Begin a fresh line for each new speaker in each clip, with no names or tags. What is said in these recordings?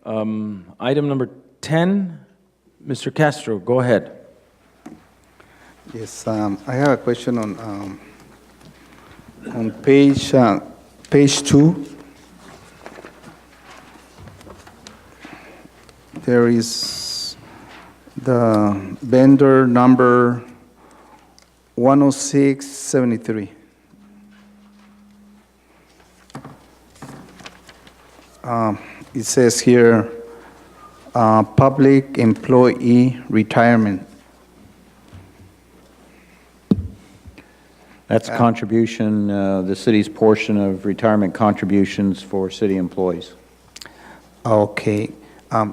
Item number 10, Mr. Castro, go ahead.
Yes, I have a question on page 2. There is the vendor number 10673. It says here, public employee retirement.
That's contribution, the city's portion of retirement contributions for city employees.
Okay, I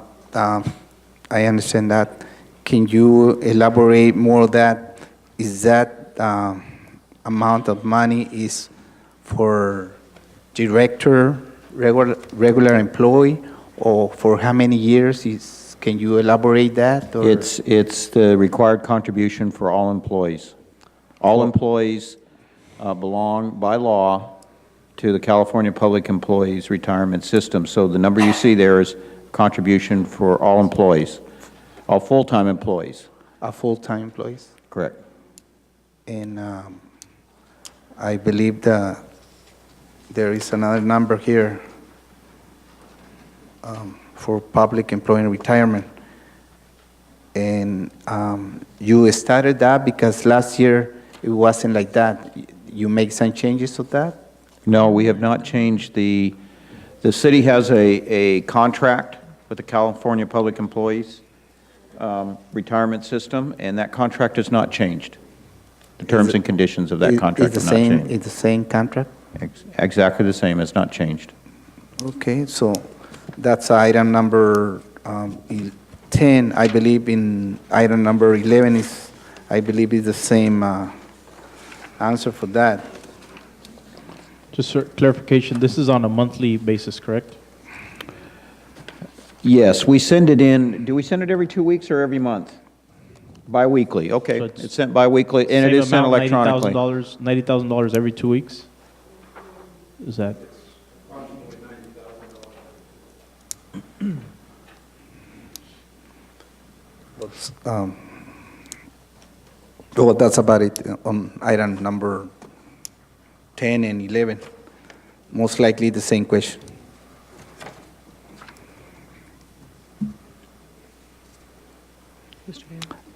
understand that. Can you elaborate more of that? Is that amount of money is for director, regular employee, or for how many years? Can you elaborate that? Or?
It's the required contribution for all employees. All employees belong by law to the California Public Employees Retirement System. So the number you see there is contribution for all employees, all full-time employees.
Full-time employees?
Correct.
And I believe there is another number here for public employee retirement. And you started that because last year it wasn't like that. You make some changes to that?
No, we have not changed the city has a contract with the California Public Employees Retirement System, and that contract has not changed. The terms and conditions of that contract have not changed.
It's the same contract?
Exactly the same, it's not changed.
Okay, so that's item number 10. I believe in item number 11 is, I believe is the same answer for that.
Just for clarification, this is on a monthly basis, correct?
Yes, we send it in, do we send it every 2 weeks or every month? Bi-weekly, okay.
So
It's sent bi-weekly, and it is sent electronically.
$90,000 every 2 weeks? Is that?
Well, that's about it on item number 10 and 11. Most likely the same question.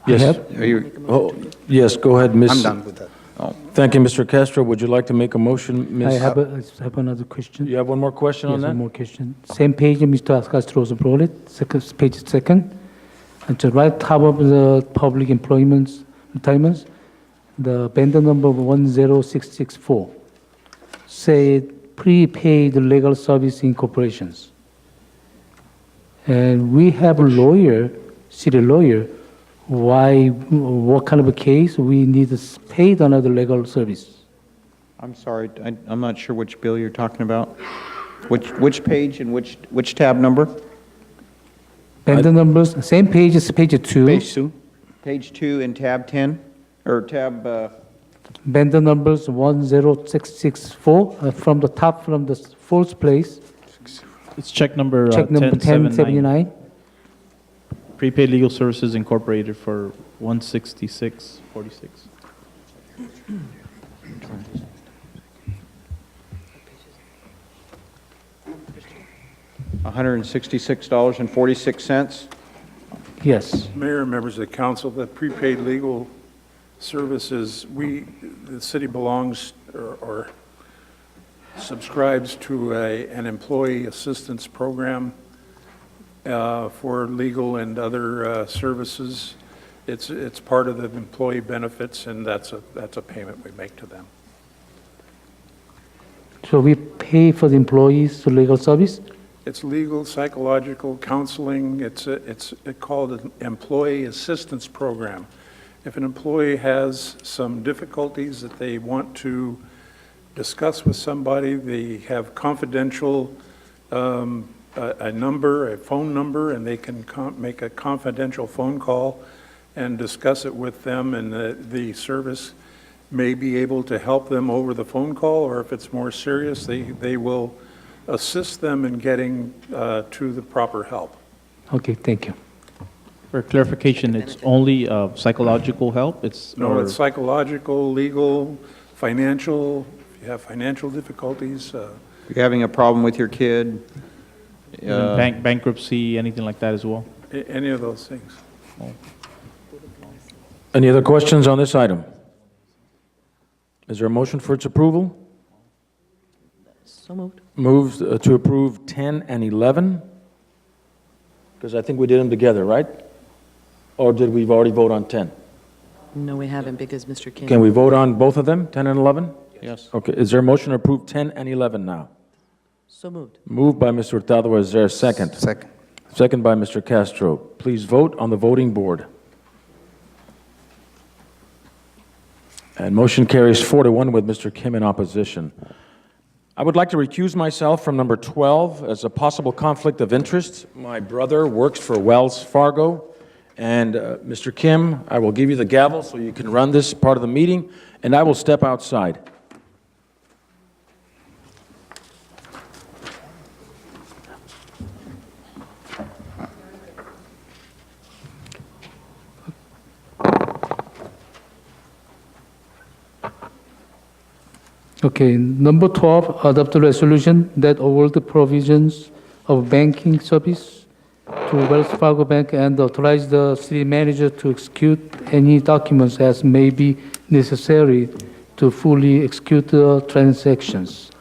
Yes.
Are you,
Oh, yes, go ahead, Ms.
I'm done with that.
Thank you, Mr. Castro. Would you like to make a motion, Ms.?
I have another question.
You have one more question on
Yes,
that?
one more question. Same page, Mr. Castro brought it, page second. At the right top of the public employments, retirements, the vendor number 10664, say prepaid legal service incorporations. And we have a lawyer, city lawyer, what kind of a case we need to pay another legal service?
I'm sorry, I'm not sure which bill you're talking about. Which page and which tab number?
Vendor numbers, same page as page 2.
Page 2.
Page 2 in tab 10, or tab,
Vendor numbers 10664 from the top, from the fourth place.
It's check number
Check number 1079.
Prepaid Legal Services Incorporated for 166.46.
$166.46.
Yes.
Mayor and members of the council, the prepaid legal services, the city belongs or subscribes to an employee assistance program for legal and other services. It's part of the employee benefits, and that's a payment we make to them.
So we pay for the employees to legal service?
It's legal, psychological, counseling. It's called an employee assistance program. If an employee has some difficulties that they want to discuss with somebody, they have confidential, a phone number, and they can make a confidential phone call and discuss it with them, and the service may be able to help them over the phone call, or if it's more serious, they will assist them in getting to the proper help.
Okay, thank you.
For clarification, it's only psychological help?
No, it's psychological, legal, financial, if you have financial difficulties,
If you're having a problem with your kid,
bankruptcy, anything like that as well?
any of those things.
Any other questions on this item? Is there a motion for its approval?
So moved.
Moves to approve 10 and 11? Because I think we did them together, right? Or did we already vote on 10?
No, we haven't, because Mr. Kim.
Can we vote on both of them, 10 and 11?
yes.
Okay, is there a motion to approve 10 and 11 now?
So moved.
Moved by Mr. Hurtado, is there a second?
Second.
Second by Mr. Castro. Please vote on the voting board. And motion carries 4-1 with Mr. Kim in opposition. I would like to recuse myself from number 12 as a possible conflict of interest. My brother works for Wells Fargo. And Mr. Kim, I will give you the gavel so you can run this part of the meeting, and I will step outside.
Okay, number 12, adopt a resolution that award the provisions of banking service to Wells Fargo Bank and authorize the city manager to execute any documents as may be necessary to fully execute the transactions.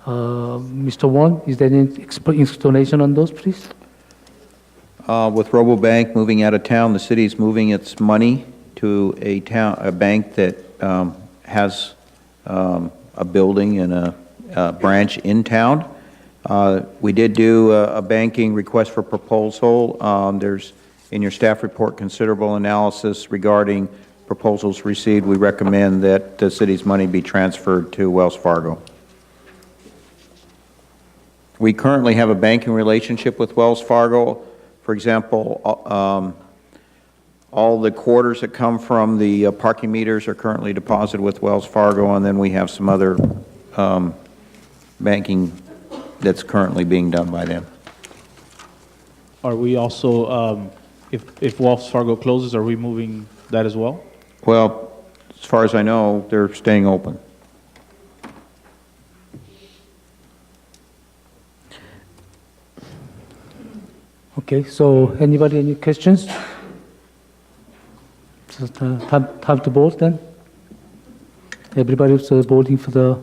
Mr. Wong, is there any explanation on those, please?
With Robobank moving out of town, the city is moving its money to a bank that has a building and a branch in town. We did do a banking request for proposal. There's, in your staff report, considerable analysis regarding proposals received. We recommend that the city's money be transferred to Wells Fargo. We currently have a banking relationship with Wells Fargo. For example, all the quarters that come from the parking meters are currently deposited with Wells Fargo, and then we have some other banking that's currently being done by them.
Are we also, if Wells Fargo closes, are we moving that as well?
Well, as far as I know, they're staying open.
Okay, so anybody, any questions? So time to vote then? Everybody's voting for the...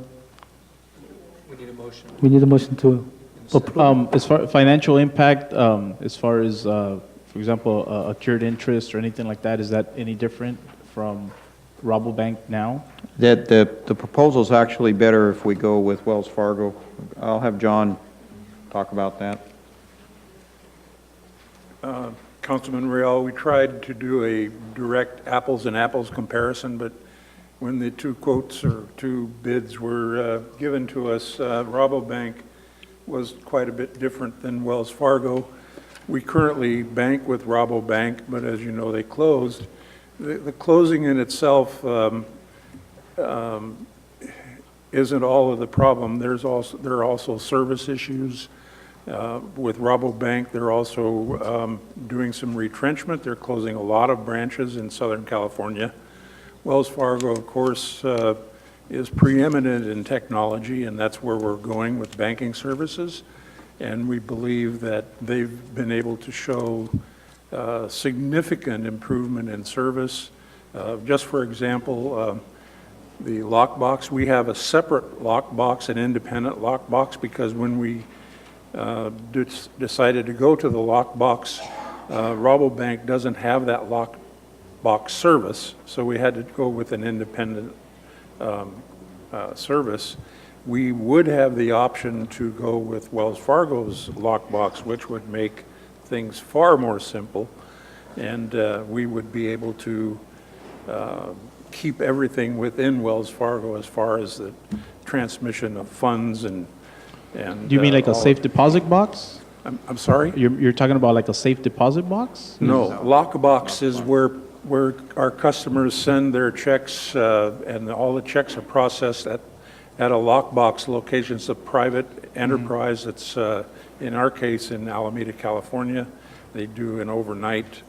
We need a motion to approve.
As far financial impact, as far as, for example, accrued interest or anything like that, is that any different from Rabobank now?
That the proposal's actually better if we go with Wells Fargo. I'll have John talk about that.
Councilman Real, we tried to do a direct apples and apples comparison, but when the two quotes or two bids were given to us, Rabobank was quite a bit different than Wells Fargo. We currently bank with Rabobank, but as you know, they closed. The closing in itself isn't all of the problem. There are also service issues. With Rabobank, they're also doing some retrenchment. They're closing a lot of branches in Southern California. Wells Fargo, of course, is preeminent in technology, and that's where we're going with banking services. And we believe that they've been able to show significant improvement in service. Just for example, the lockbox, we have a separate lockbox, an independent lockbox, because when we decided to go to the lockbox, Rabobank doesn't have that lockbox service, so we had to go with an independent service. We would have the option to go with Wells Fargo's lockbox, which would make things far more simple, and we would be able to keep everything within Wells Fargo as far as the transmission of funds and
Do you mean like a safe deposit box?
I'm sorry?
You're talking about like a safe deposit box?
No, lockbox is where our customers send their checks, and all the checks are processed at a lockbox location. It's a private enterprise that's, in our case, in Alameda, California. They do an overnight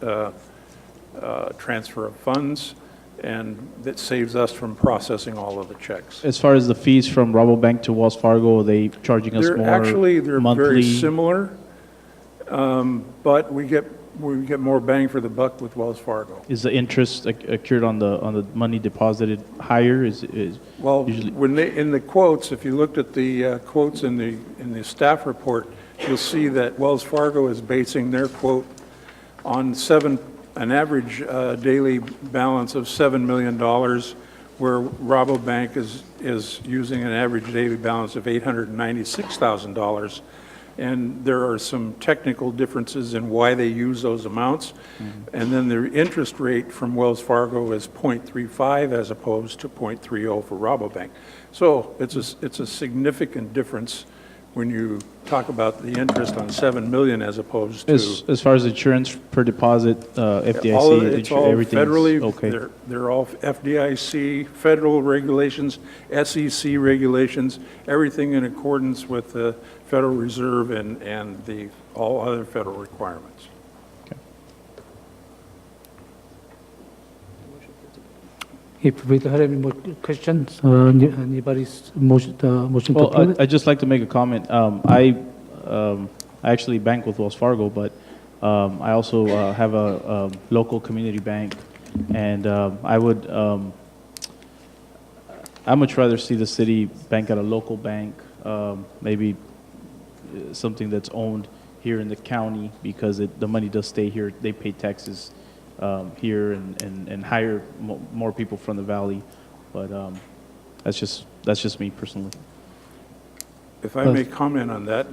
transfer of funds, and that saves us from processing all of the checks.
As far as the fees from Rabobank to Wells Fargo, are they charging us more
They're
monthly?
very similar, but we get more bang for the buck with Wells Fargo.
Is the interest accrued on the money deposited higher? Is
Well,
usually
when in the quotes, if you looked at the quotes in the staff report, you'll see that Wells Fargo is basing their quote on an average daily balance of $7 million, where Rabobank is using an average daily balance of $896,000. And there are some technical differences in why they use those amounts. And then the interest rate from Wells Fargo is 0.35 as opposed to 0.30 for Rabobank. So it's a significant difference when you talk about the interest on $7 million as opposed to.
as far as insurance per deposit, FDIC,
It's all
everything's
federally,
okay?
they're all FDIC, federal regulations, SEC regulations, everything in accordance with the Federal Reserve and all other federal requirements.
If we don't have any more questions, anybody's motion to
Well,
approve it?
I'd just like to make a comment. I actually bank with Wells Fargo, but I also have a local community bank, and I'd much rather see the city bank at a local bank, maybe something that's owned here in the county, because the money does stay here. They pay taxes here and hire more people from the valley, but that's just me personally.
If I may comment on that,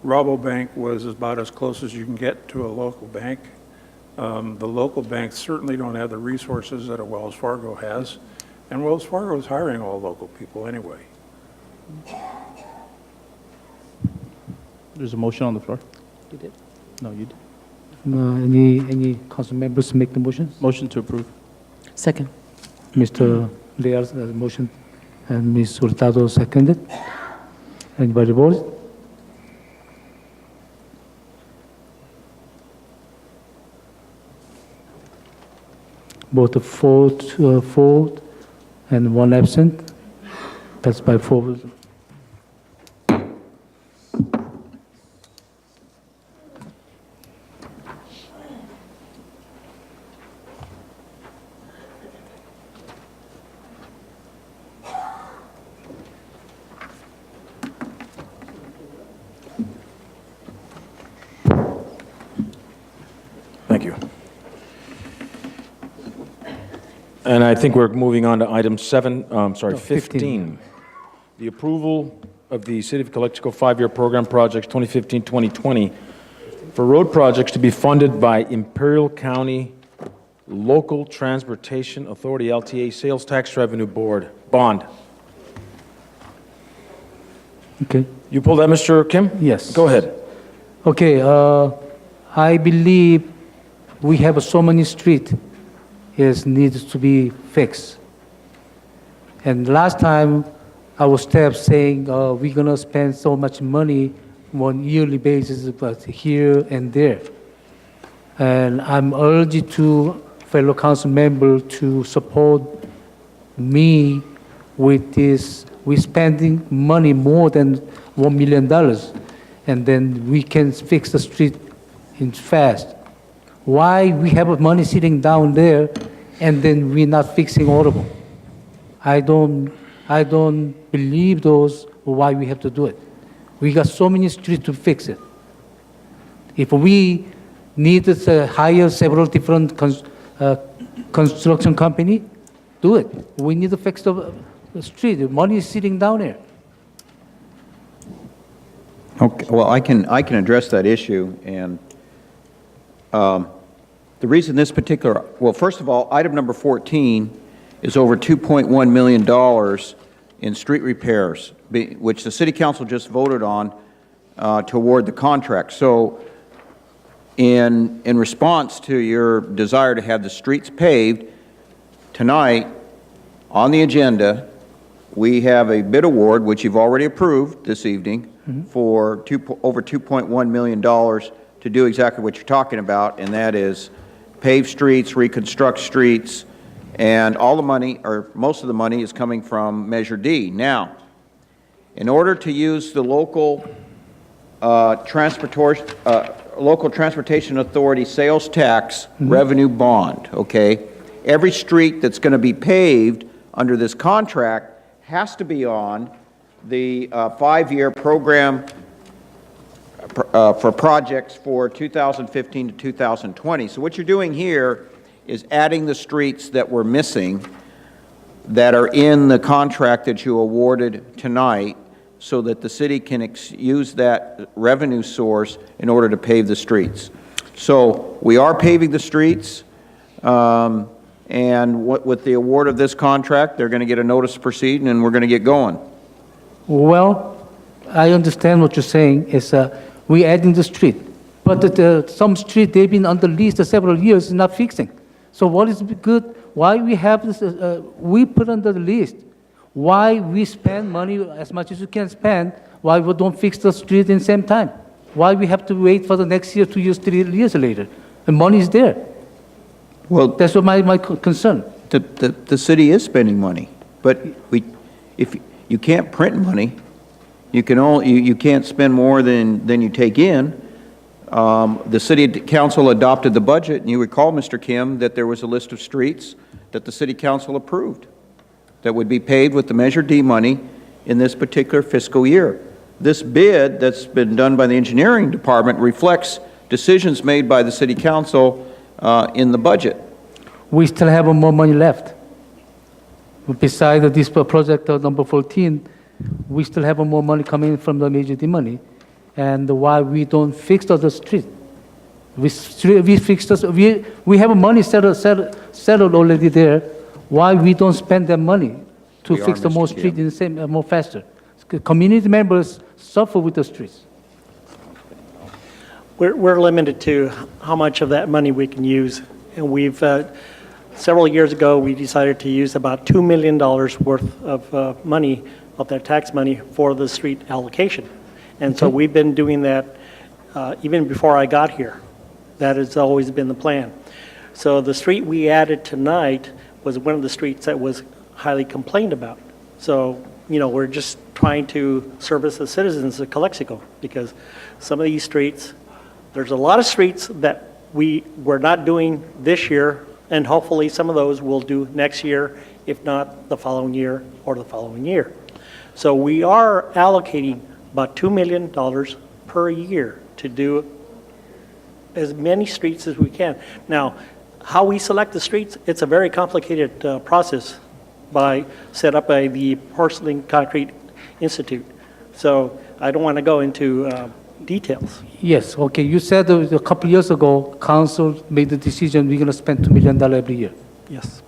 Rabobank was about as close as you can get to a local bank. The local banks certainly don't have the resources that a Wells Fargo has, and Wells Fargo is hiring all local people anyway.
There's a motion on the floor?
You did?
No, you did.
Any council members make the motions?
Motion to approve.
Second.
Mr. Lear's motion and Ms. Hurtado seconded. Anybody vote? Both four and one absent. That's by 4.
Thank you. And I think we're moving on to item 15. The approval of the City of Calexico 5-year program projects 2015-2020 for road projects to be funded by Imperial County Local Transportation Authority, LTA, Sales Tax Revenue Board, bond.
Okay.
You pulled that, Mr. Kim?
Yes.
Go ahead.
Okay, I believe we have so many streets needs to be fixed. And last time, our staff saying we're gonna spend so much money on yearly basis, but here and there. And I'm urging to fellow council member to support me with this. We're spending money more than $1 million, and then we can fix the street in fast. Why we have money sitting down there, and then we're not fixing all of them? I don't believe those. Why we have to do it? We got so many streets to fix it. If we need to hire several different construction company, do it. We need to fix the street. The money is sitting down there.
Okay, well, I can address that issue, and the reason this particular, well, first of all, item number 14 is over $2.1 million in street repairs, which the City Council just voted on to award the contract. So in response to your desire to have the streets paved, tonight on the agenda, we have a bid award, which you've already approved this evening, for over $2.1 million to do exactly what you're talking about, and that is pave streets, reconstruct streets, and all the money, or most of the money, is coming from Measure D. Now, in order to use the local transportation authority sales tax revenue bond, okay, every street that's going to be paved under this contract has to be on the 5-year program for projects for 2015 to 2020. So what you're doing here is adding the streets that were missing that are in the contract that you awarded tonight, so that the city can use that revenue source in order to pave the streets. So we are paving the streets, and with the award of this contract, they're going to get a notice to proceed, and we're going to get going.
Well, I understand what you're saying is we adding the street, but some street they've been on the list several years not fixing. So what is good? Why we have this? We put under the list. Why we spend money as much as we can spend? Why we don't fix the street in the same time? Why we have to wait for the next year, 2 years, 3 years later? The money is there.
Well,
That's what my concern.
the city is spending money, but if you can't print money, you can't spend more than you take in. The city council adopted the budget, and you recall, Mr. Kim, that there was a list of streets that the city council approved that would be paved with the Measure D money in this particular fiscal year. This bid that's been done by the engineering department reflects decisions made by the city council in the budget.
We still have more money left. Besides this project number 14, we still have more money coming from the Measure D money. And why we don't fix the street? We fix we have money settled already there. Why we don't spend that money to fix the more
Mr.
street
Kim.
in the same more faster? Community members suffer with the streets.
We're limited to how much of that money we can use, and we've several years ago we decided to use about $2 million worth of money, of that tax money, for the street allocation, and so we've been doing that even before I got here. That has always been the plan. So the street we added tonight was one of the streets that was highly complained about. So, you know, we're just trying to service the citizens of Calexico, because some of these streets, there's a lot of streets that we're not doing this year, and hopefully some of those we'll do next year, if not the following year or the following year. So we are allocating about $2 million per year to do as many streets as we can. Now, how we select the streets, it's a very complicated process set up by the Porcelain Concrete Institute. So I don't want to go into details.
Yes, okay. You said a couple years ago, council made the decision we're going to spend $2 million every year.
Yes.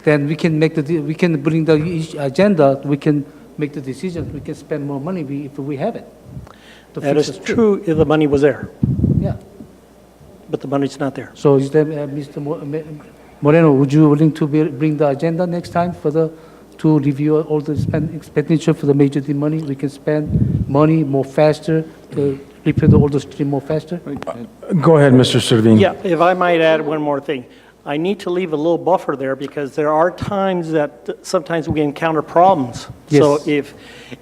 Then we can we can bring the agenda. We can make the decision. We can spend more money if we have it.
That is true if the money was there,
Yeah.
but the money's not there.
So is that Mr. Moreno? Would you willing to bring the agenda next time to review all the expenditure for the Measure D money? We can spend money more faster, repair all the street more faster.
Go ahead, Mr. Servin.
Yeah, if I might add one more thing. I need to leave a little buffer there, because there are times that sometimes we encounter problems.
Yes.
So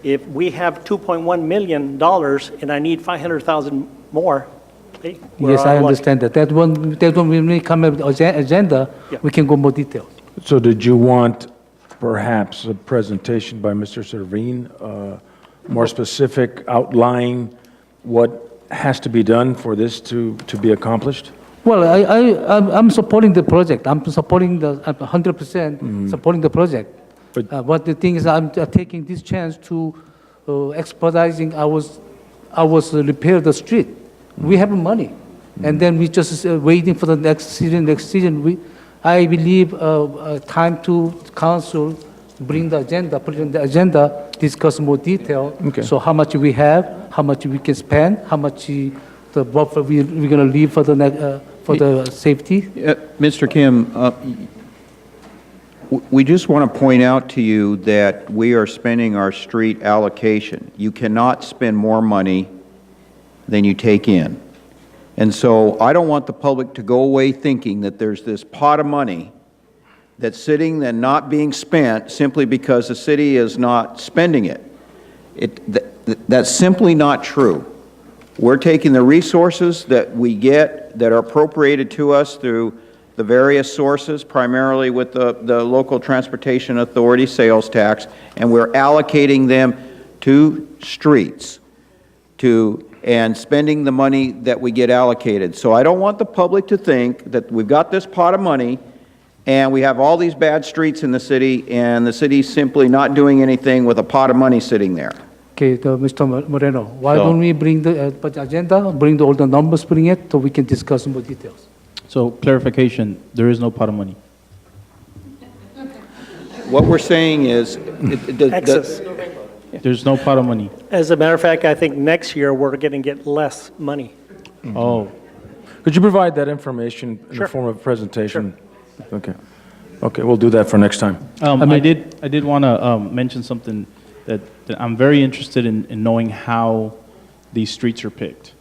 if we have $2.1 million and I need 500,000 more, hey, we're
Yes,
out
I
of luck.
understand that. That one when we come up with agenda,
Yeah.
we can go more detailed.
So did you want perhaps a presentation by Mr. Servin, more specific, outlining what has to be done for this to be accomplished?
Well, I'm supporting the project. I'm 100% supporting the project. But the thing is, I'm taking this chance to expediting our repair the street. We have money, and then we just waiting for the next season. I believe time to council bring the agenda, put it on the agenda, discuss more detail.
Okay.
So how much we have, how much we can spend, how much the buffer we're going to leave for the safety.
Mr. Kim, We just want to point out to you that we are spending our street allocation. You cannot spend more money than you take in. And so I don't want the public to go away thinking that there's this pot of money that's sitting and not being spent simply because the city is not spending it. That's simply not true. We're taking the resources that we get that are appropriated to us through the various sources, primarily with the local transportation authority sales tax, and we're allocating them to streets and spending the money that we get allocated. So I don't want the public to think that we've got this pot of money and we have all these bad streets in the city and the city's simply not doing anything with a pot of money sitting there.
Okay, Mr. Moreno, why
So-
don't we bring the agenda, bring all the numbers, bring it, so we can discuss more details.
So clarification, there is no pot of money.
What we're saying is,
Excess.
There's no pot of money.
As a matter of fact, I think next year we're going to get less money.
Oh,
Could you provide that information in the
Sure.
form of a presentation? Okay. Okay, we'll do that for next time.
I did want to mention something that I'm very interested in knowing how these streets are picked.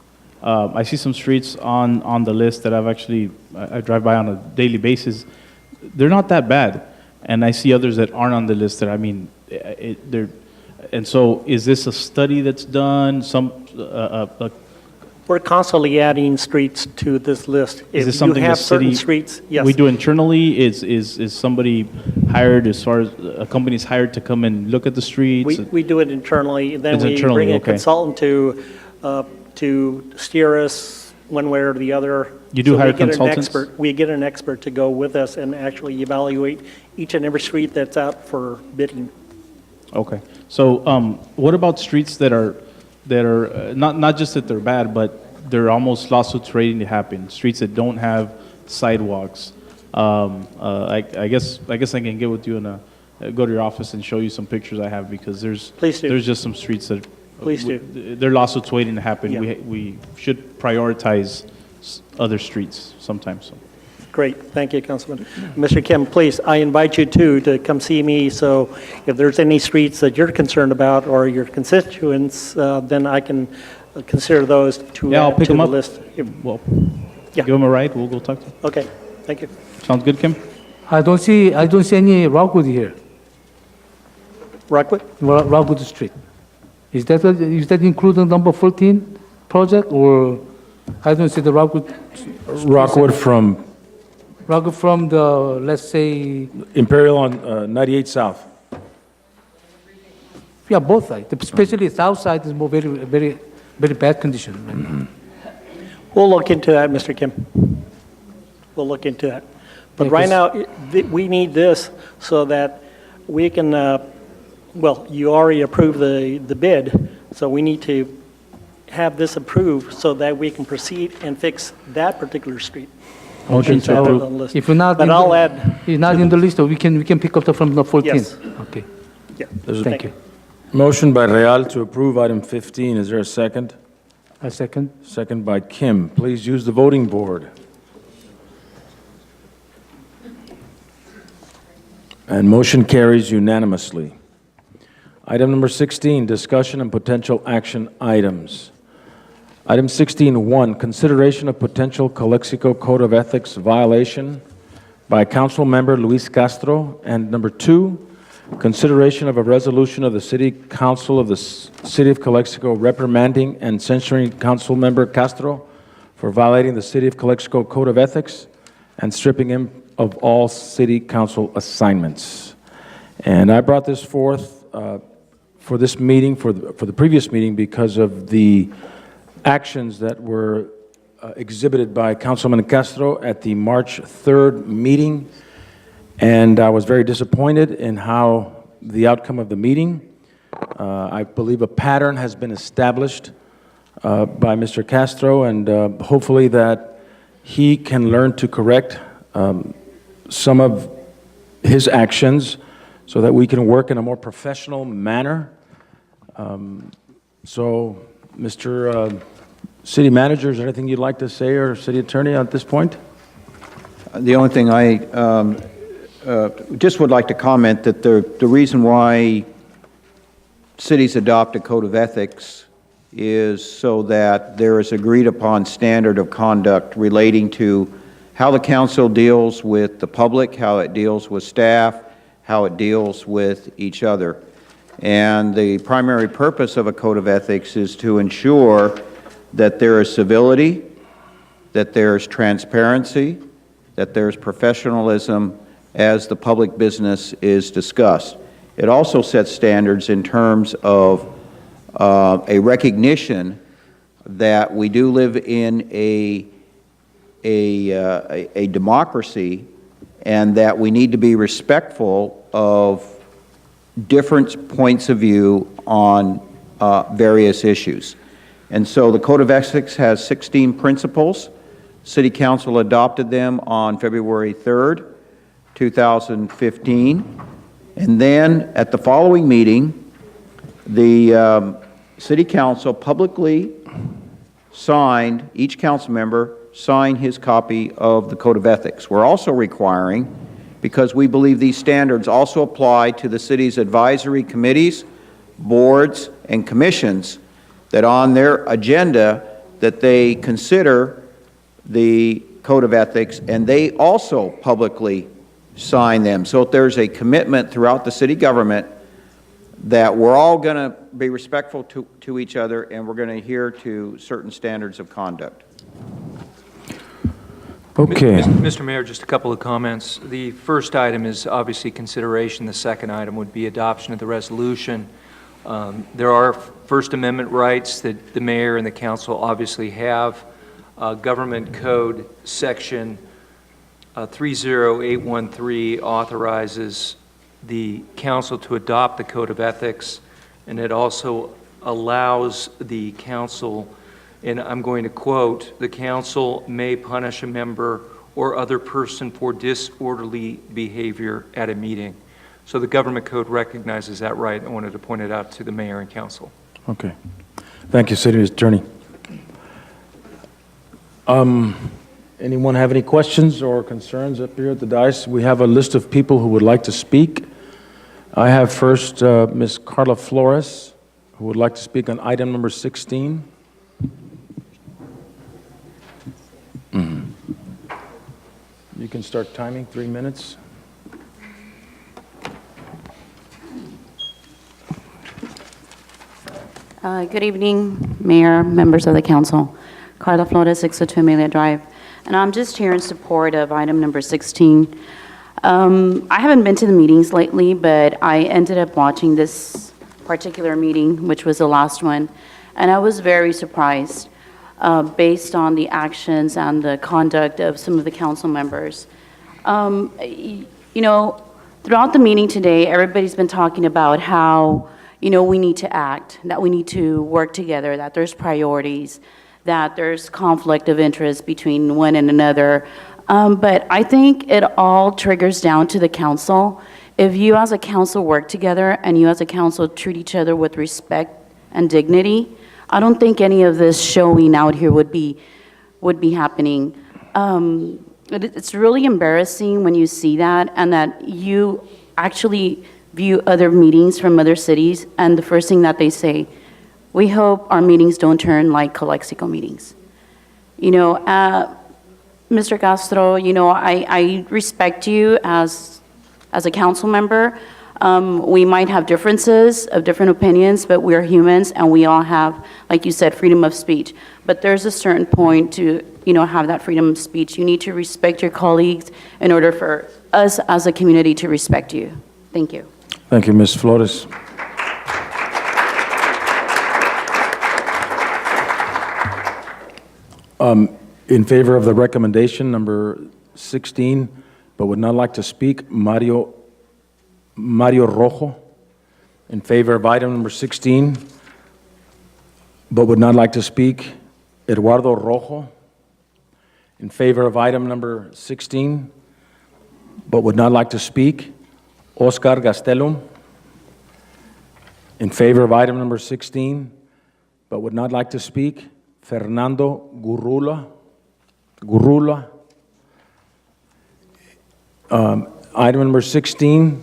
I see some streets on the list that I drive by on a daily basis. They're not that bad, and I see others that aren't on the list that they're. And so, is this a study that's done?
We're constantly adding streets to this list.
Is this
If
something
you
the
have certain
city?
streets, yes.
We do internally. Is somebody hired, as far as a company's hired to come and look at the streets?
We do it internally, then
It's
we
internally,
bring a
okay.
consultant to steer us one way or the other.
You do
So we
hire
get an
consultants?
expert- We get an expert to go with us and actually evaluate each and every street that's out for bidding.
Okay. So, what about streets that are not just that they're bad, but they're almost lawsuits waiting to happen? Streets that don't have sidewalks. I guess I can get with you and go to your office and show you some pictures I have, because
Please do.
there's just some streets that
Please do.
They're lawsuits waiting to happen.
Yeah.
We should prioritize other streets sometimes. So.
Great, thank you, Councilman. Mr. Kim, please, I invite you too to come see me, so if there's any streets that you're concerned about or your constituents, then I can consider those to
Yeah, I'll
add
pick
to
them
the
up.
list.
Well,
Yeah.
give them a ride. We'll go talk to them.
Okay, thank you.
Sounds good, Kim?
I don't see any Rockwood here,
Rockwood?
Rockwood Street. Is that included number 14 project, or I don't see the Rockwood
Rockwood from
from the, let's say,
Imperial on 98 South.
yeah, both sides, especially south side is more very bad condition.
We'll look into that, Mr. Kim. We'll look into that. But
Yeah,
right
'cause-
now, we need this so that we can, well, you already approved the bid, so we need to have this approved so that we can proceed and fix that particular street.
Motion to
Add it
approve.
on the list.
If you're not,
But I'll add,
If not in the list, we can pick up from the 14.
Yes.
Okay,
yeah.
thank you.
Motion by Real to approve item 15. Is there a second?
A second.
Second by Kim. Please use the voting board. And motion carries unanimously. Item number 16, discussion and potential action items. Item 16.1, consideration of potential Calexico Code of Ethics violation by Council Member Luis Castro. And number 2, consideration of a resolution of the City Council of the City of Calexico reprimanding and censuring Council Member Castro for violating the City of Calexico Code of Ethics and stripping him of all City Council assignments. And I brought this forth for this meeting, for the previous meeting, because of the actions that were exhibited by Councilman Castro at the March 3rd meeting, and I was very disappointed in how the outcome of the meeting. I believe a pattern has been established by Mr. Castro, and hopefully that he can learn to correct some of his actions so that we can work in a more professional manner. So, Mr. City Manager, is there anything you'd like to say, or City Attorney at this point?
The only thing I just would like to comment that the reason why cities adopt a code of ethics is so that there is agreed upon standard of conduct relating to how the council deals with the public, how it deals with staff, how it deals with each other. And the primary purpose of a code of ethics is to ensure that there is civility, that there is transparency, that there is professionalism as the public business is discussed. It also sets standards in terms of a recognition that we do live in a democracy and that we need to be respectful of different points of view on various issues. And so the Code of Ethics has 16 principles. City Council adopted them on February 3rd, 2015. And then at the following meeting, the City Council publicly signed, each council member signed his copy of the Code of Ethics. We're also requiring, because we believe these standards also apply to the city's advisory committees, boards, and commissions, that on their agenda that they consider the Code of Ethics and they also publicly sign them. So there's a commitment throughout the city government that we're all going to be respectful to each other and we're going to adhere to certain standards of conduct.
Okay.
Mr. Mayor, just a couple of comments. The first item is obviously consideration. The second item would be adoption of the resolution. There are First Amendment rights that the mayor and the council obviously have. Government Code Section 30813 authorizes the council to adopt the Code of Ethics, and it also allows the council, and I'm going to quote, "The council may punish a member or other person for disorderly behavior at a meeting." So the government code recognizes that right. I wanted to point it out to the mayor and council.
Okay. Thank you, City Attorney. Anyone have any questions or concerns up here at the dais? We have a list of people who would like to speak. I have first Ms. Carla Flores, who would like to speak on item number 16. You can start timing, 3 minutes.
Good evening, Mayor, members of the council. Carla Flores, 602 Amelia Drive. And I'm just here in support of item number 16. I haven't been to the meetings lately, but I ended up watching this particular meeting, which was the last one, and I was very surprised based on the actions and the conduct of some of the council members. You know, throughout the meeting today, everybody's been talking about how, you know, we need to act, that we need to work together, that there's priorities, that there's conflict of interest between one and another. But I think it all triggers down to the council. If you as a council work together and you as a council treat each other with respect and dignity, I don't think any of this showing out here would be happening. It's really embarrassing when you see that and that you actually view other meetings from other cities and the first thing that they say, "We hope our meetings don't turn like CoCLX meetings." You know, Mr. Castro, you know, I respect you as a council member. We might have differences of different opinions, but we're humans and we all have, like you said, freedom of speech. But there's a certain point to, you know, have that freedom of speech. You need to respect your colleagues in order for us as a community to respect you. Thank you.
Thank you, Ms. Flores. In favor of the recommendation, number 16, but would not like to speak, Mario Rojo. In favor of item number 16, but would not like to speak, Eduardo Rojo. In favor of item number 16, but would not like to speak, Oscar Gastelum. In favor of item number 16, but would not like to speak, Fernando Gurrula. Item number 16,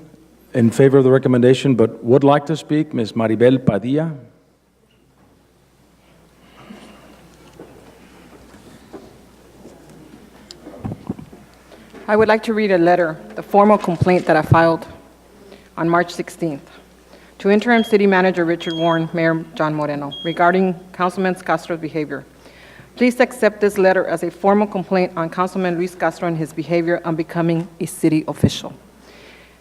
in favor of the recommendation, but would like to speak, Ms. Maribel Padilla.
I would like to read a letter, the formal complaint that I filed on March 16th to Interim City Manager Richard Warren, Mayor John Moreno, regarding Councilman Castro's behavior. Please accept this letter as a formal complaint on Councilman Luis Castro and his behavior on becoming a city official.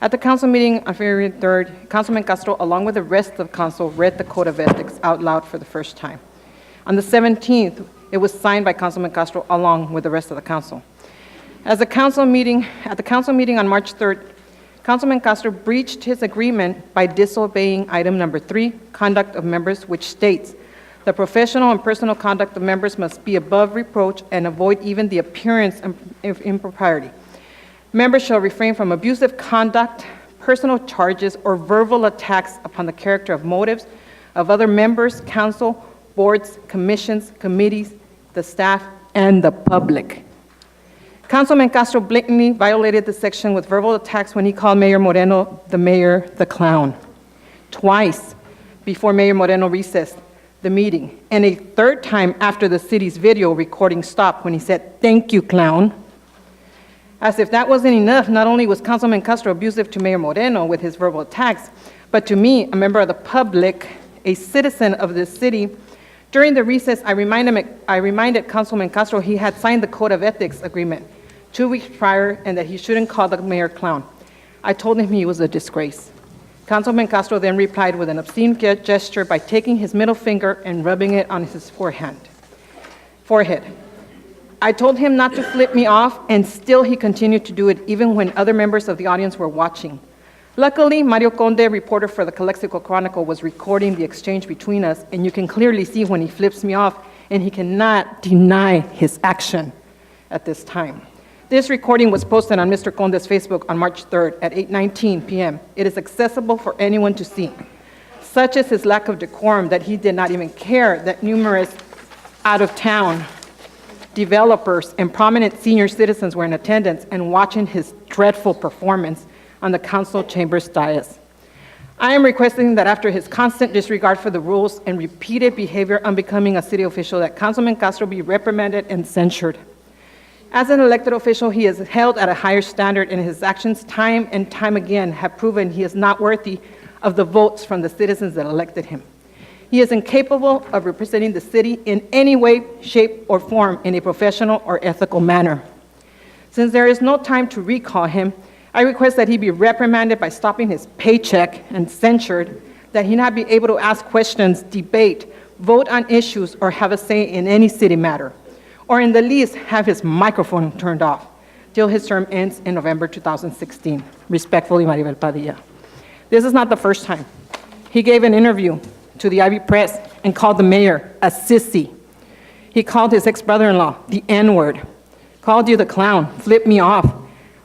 At the council meeting on February 3rd, Councilman Castro, along with the rest of council, read the Code of Ethics out loud for the first time. On the 17th, it was signed by Councilman Castro along with the rest of the council. At the council meeting on March 3rd, Councilman Castro breached his agreement by disobeying item number 3, conduct of members, which states, the professional and personal conduct of members must be above reproach and avoid even the appearance of impropriety. Members shall refrain from abusive conduct, personal charges, or verbal attacks upon the character of motives of other members, council, boards, commissions, committees, the staff, and the public. Councilman Castro blatantly violated this section with verbal attacks when he called Mayor Moreno, the mayor, the clown. Twice before Mayor Moreno recessed the meeting, and a third time after the city's video recording stopped when he said, "Thank you, clown." As if that wasn't enough, not only was Councilman Castro abusive to Mayor Moreno with his verbal attacks, but to me, a member of the public, a citizen of this city. During the recess, I reminded Councilman Castro he had signed the Code of Ethics agreement 2 weeks prior and that he shouldn't call the mayor clown. I told him he was a disgrace. Councilman Castro then replied with an obscene gesture by taking his middle finger and rubbing it on his forehead. I told him not to flip me off, and still he continued to do it even when other members of the audience were watching. Luckily, Mario Conde, reporter for the CoCLX Chronicle, was recording the exchange between us, and you can clearly see when he flips me off, and he cannot deny his action at this time. This recording was posted on Mr. Conde's Facebook on March 3rd at 8:19 p.m. It is accessible for anyone to see. Such is his lack of decorum that he did not even care that numerous out-of-town developers and prominent senior citizens were in attendance and watching his dreadful performance on the council chamber's dais. I am requesting that after his constant disregard for the rules and repeated behavior unbecoming a city official, that Councilman Castro be reprimanded and censured. As an elected official, he is held at a higher standard, and his actions time and time again have proven he is not worthy of the votes from the citizens that elected him. He is incapable of representing the city in any way, shape, or form in a professional or ethical manner. Since there is no time to recall him, I request that he be reprimanded by stopping his paycheck and censured, that he not be able to ask questions, debate, vote on issues, or have a say in any city matter, or in the least have his microphone turned off till his term ends in November 2016. Respectfully, Maribel Padilla. This is not the first time. He gave an interview to the Ivy Press and called the mayor a sissy. He called his ex-brother-in-law the N-word, called you the clown, flipped me off.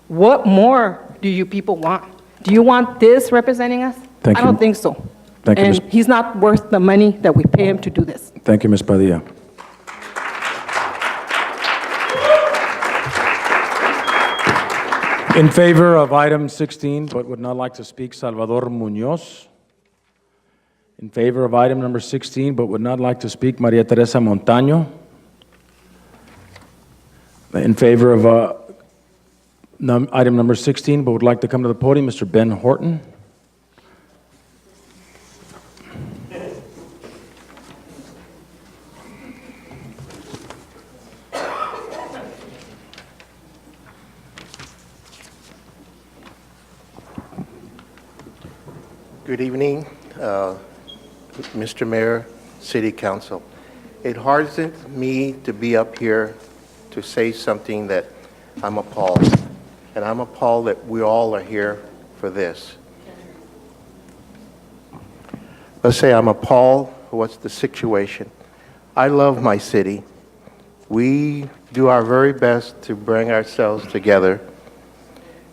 What more do you people want? Do you want this representing us?
Thank
I
you.
don't think so.
Thank you,
And
Ms.
he's not worth the money that we pay him to do this.
Thank you, Ms. Padilla. In favor of item 16, but would not like to speak, Salvador Munoz. In favor of item number 16, but would not like to speak, Maria Teresa Montaño. In favor of item number 16, but would like to come to the podium, Mr. Ben Horton.
Good evening, Mr. Mayor, City Council. It hardens me to be up here to say something that I'm appalled. And I'm appalled that we all are here for this. Let's say I'm appalled for what's the situation. I love my city. We do our very best to bring ourselves together,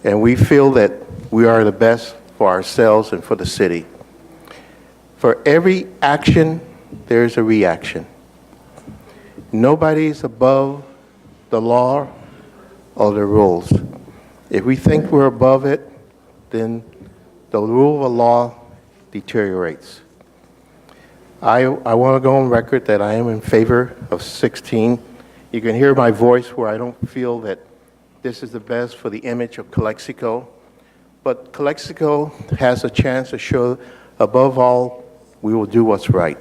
and we feel that we are the best for ourselves and for the city. For every action, there's a reaction. Nobody's above the law or the rules. If we think we're above it, then the rule of law deteriorates. I want to go on record that I am in favor of 16. You can hear my voice where I don't feel that this is the best for the image of CoCLX. But CoCLX has a chance to show, above all, we will do what's right.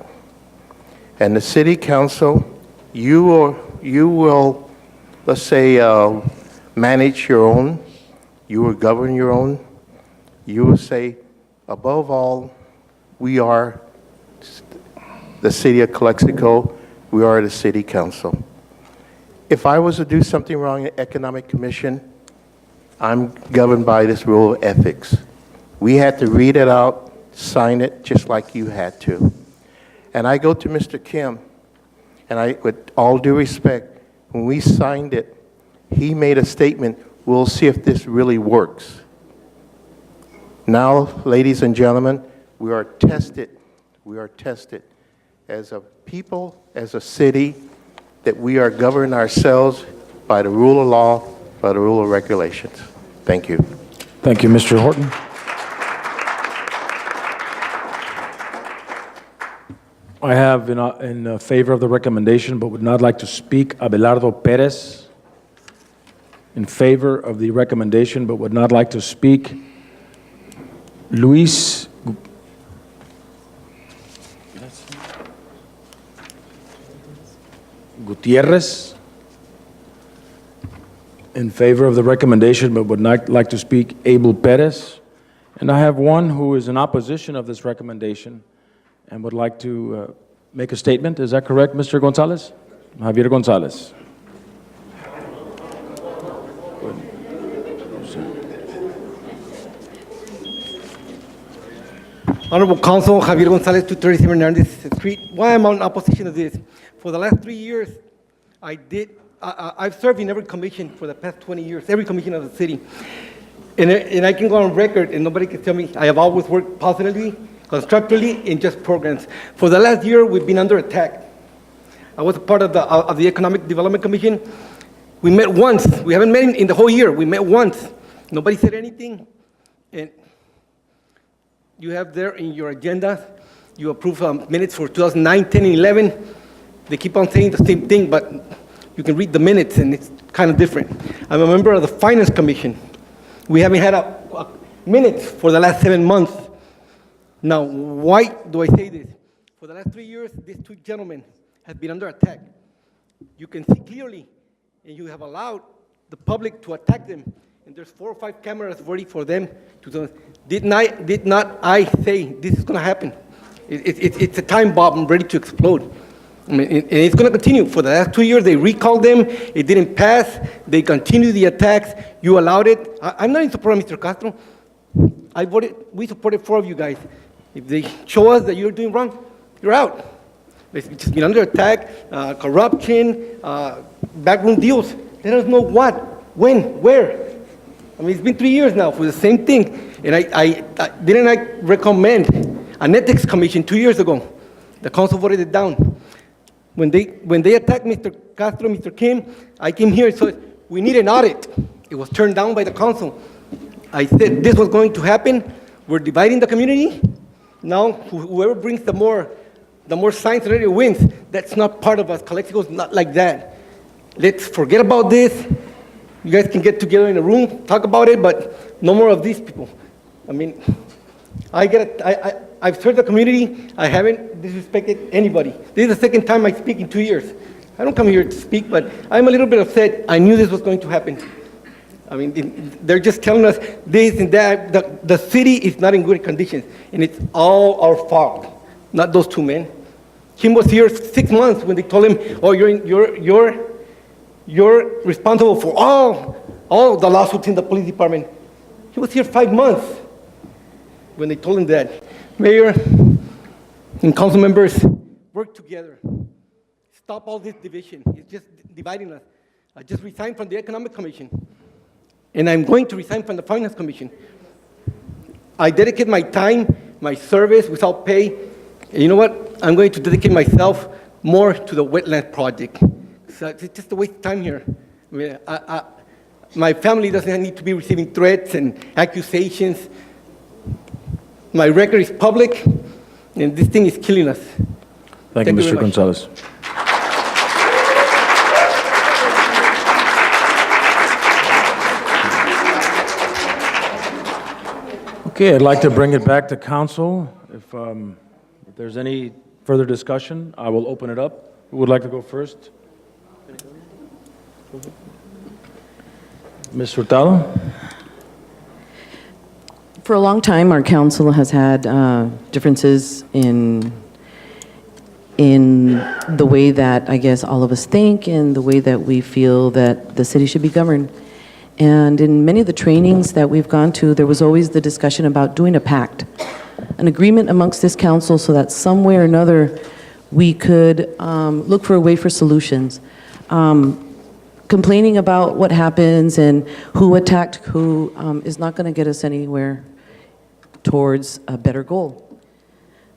And the city council, you will, let's say, manage your own. You will govern your own. You will say, above all, we are the city of CoCLX. We are the city council. If I was to do something wrong in Economic Commission, I'm governed by this rule of ethics. We had to read it out, sign it, just like you had to. And I go to Mr. Kim, and with all due respect, when we signed it, he made a statement, we'll see if this really works. Now, ladies and gentlemen, we are tested as a people, as a city, that we are governing ourselves by the rule of law, by the rule of regulations. Thank you.
Thank you, Mr. Horton. I have in favor of the recommendation, but would not like to speak, Abelardo Perez. In favor of the recommendation, but would not like to speak, Luis Gutierrez. In favor of the recommendation, but would not like to speak, Abel Perez. And I have one who is in opposition of this recommendation and would like to make a statement. Is that correct, Mr. Gonzalez? Javier Gonzalez.
Honorable Council, Javier Gonzalez, 237 Hernandez Street. Why I'm in opposition to this? For the last 3 years, I've served in every commission for the past 20 years, every commission of the city. And I can go on record, and nobody can tell me, I have always worked positively, constructively, in just programs. For the last year, we've been under attack. I was a part of the Economic Development Commission. We met once. We haven't met in the whole year. We met once. Nobody said anything. And you have there in your agenda, you approve minutes for 2009, 10, and 11. They keep on saying the same thing, but you can read the minutes, and it's kind of different. I'm a member of the Finance Commission. We haven't had a minutes for the last 7 months. Now, why do I say this? For the last 3 years, these two gentlemen have been under attack. You can see clearly, and you have allowed the public to attack them. And there's 4 or 5 cameras ready for them to do. Did not I say this is going to happen? It's a time bomb ready to explode. I mean, and it's going to continue. For the last 2 years, they recalled them. It didn't pass. They continue the attacks. You allowed it. I'm not in support of Mr. Castro. We supported 4 of you guys. If they show us that you're doing wrong, you're out. It's just been under attack, corruption, backroom deals. Let us know what, when, where. I mean, it's been 3 years now for the same thing. And didn't I recommend an ethics commission 2 years ago? The council voted it down. When they attacked Mr. Castro, Mr. Kim, I came here and said, we need an audit. It was turned down by the council. I said this was going to happen. We're dividing the community. Now, whoever brings the more signs already wins. That's not part of us. CoCLX is not like that. Let's forget about this. You guys can get together in a room, talk about it, but no more of these people. I mean, I've served the community. I haven't disrespected anybody. This is the second time I speak in 2 years. I don't come here to speak, but I'm a little bit upset. I knew this was going to happen. I mean, they're just telling us this and that. The city is not in good conditions, and it's all our fault, not those 2 men. Kim was here 6 months when they told him, oh, you're responsible for all the lawsuits in the police department. He was here 5 months when they told him that. Mayor and council members, work together. Stop all this division. It's just dividing us. I just resigned from the Economic Commission, and I'm going to resign from the Finance Commission. I dedicate my time, my service without pay. And you know what? I'm going to dedicate myself more to the wetland project. So it's just a waste of time here. I mean, My family doesn't need to be receiving threats and accusations. My record is public, and this thing is killing us.
Thank you,
Thank you
Mr.
very much.
Gonzalez. Okay, I'd like to bring it back to council. If there's any further discussion, I will open it up. Who would like to go first? Ms. Hurtado?
For a long time, our council has had differences in the way that, I guess, all of us think and the way that we feel that the city should be governed. And in many of the trainings that we've gone to, there was always the discussion about doing a pact, an agreement amongst this council so that some way or another we could look for a way for solutions. Complaining about what happens and who attacked who is not going to get us anywhere towards a better goal.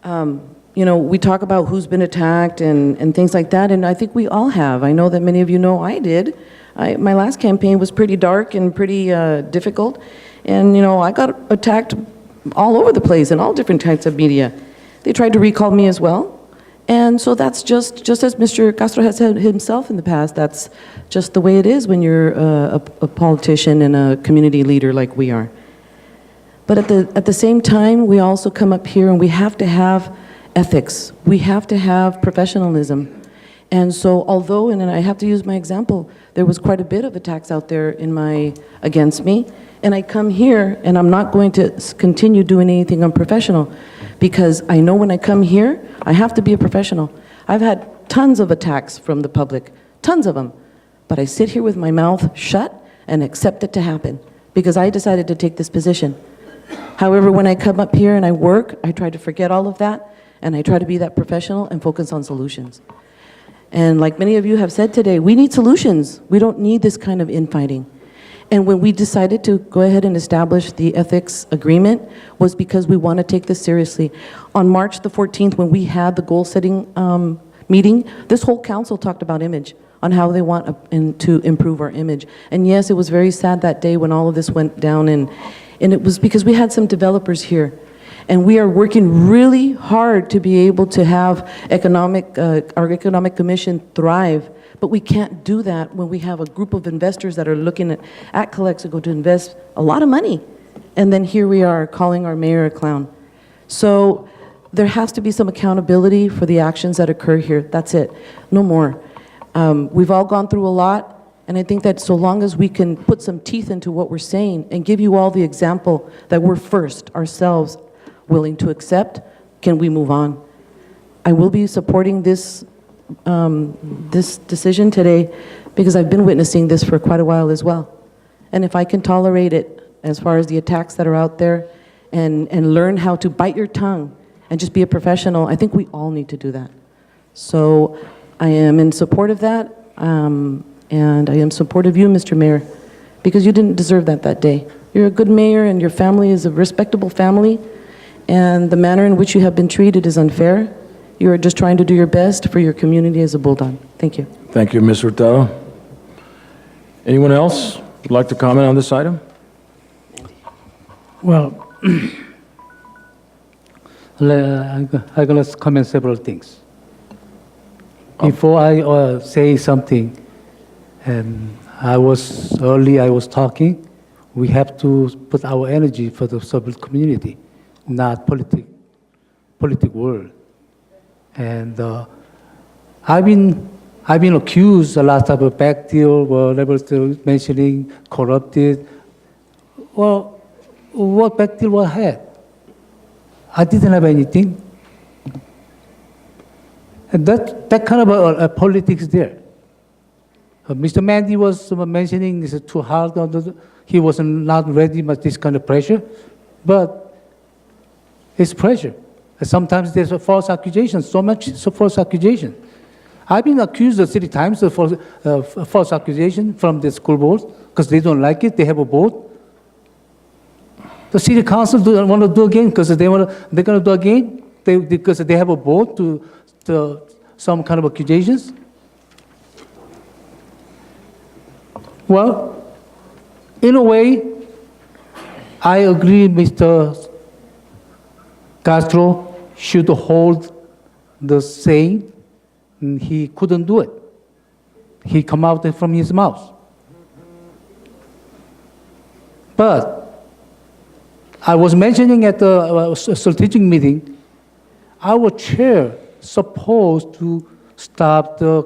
You know, we talk about who's been attacked and things like that, and I think we all have. I know that many of you know I did. My last campaign was pretty dark and pretty difficult, and you know, I got attacked all over the place in all different types of media. They tried to recall me as well, and so that's just as Mr. Castro has said himself in the past, that's just the way it is when you're a politician and a community leader like we are. But at the same time, we also come up here and we have to have ethics. We have to have professionalism. And so although, and I have to use my example, there was quite a bit of attacks out there against me, and I come here and I'm not going to continue doing anything unprofessional because I know when I come here, I have to be a professional. I've had tons of attacks from the public, tons of them, but I sit here with my mouth shut and accept it to happen because I decided to take this position. However, when I come up here and I work, I try to forget all of that and I try to be that professional and focus on solutions. And like many of you have said today, we need solutions. We don't need this kind of infighting. And when we decided to go ahead and establish the ethics agreement was because we want to take this seriously. On March the 14th, when we had the goal-setting meeting, this whole council talked about image, on how they want to improve our image. And yes, it was very sad that day when all of this went down, and it was because we had some developers here. And we are working really hard to be able to have our economic commission thrive, but we can't do that when we have a group of investors that are looking at CoCLX to invest a lot of money. And then here we are calling our mayor a clown. So there has to be some accountability for the actions that occur here. That's it, no more. We've all gone through a lot, and I think that so long as we can put some teeth into what we're saying and give you all the example that we're first, ourselves, willing to accept, can we move on? I will be supporting this decision today because I've been witnessing this for quite a while as well. And if I can tolerate it as far as the attacks that are out there and learn how to bite your tongue and just be a professional, I think we all need to do that. So I am in support of that, and I am support of you, Mr. Mayor, because you didn't deserve that day. You're a good mayor and your family is a respectable family, and the manner in which you have been treated is unfair. You are just trying to do your best for your community as a bulldog. Thank you.
Thank you, Ms. Hurtado. Anyone else would like to comment on this item?
Well, I'm going to comment several things. Before I say something, and I was talking, we have to put our energy for the civil community, not politic world. And I've been accused a lot of a back deal, whatever they're mentioning, corrupted. Well, what back deal I had? I didn't have anything. And that kind of a politics there. Mr. Mandy was mentioning it's too hard. He was not ready with this kind of pressure, but it's pressure. And sometimes there's a false accusation, so false accusation. I've been accused of 3 times of false accusation from the school board because they don't like it. They have a board. The city council don't want to do again because they're going to do again because they have a board to some kind of accusations. Well, In a way, I agree Mr. Castro should hold the saying, he couldn't do it. He come out from his mouth. But I was mentioning at the strategic meeting, our chair supposed to stop the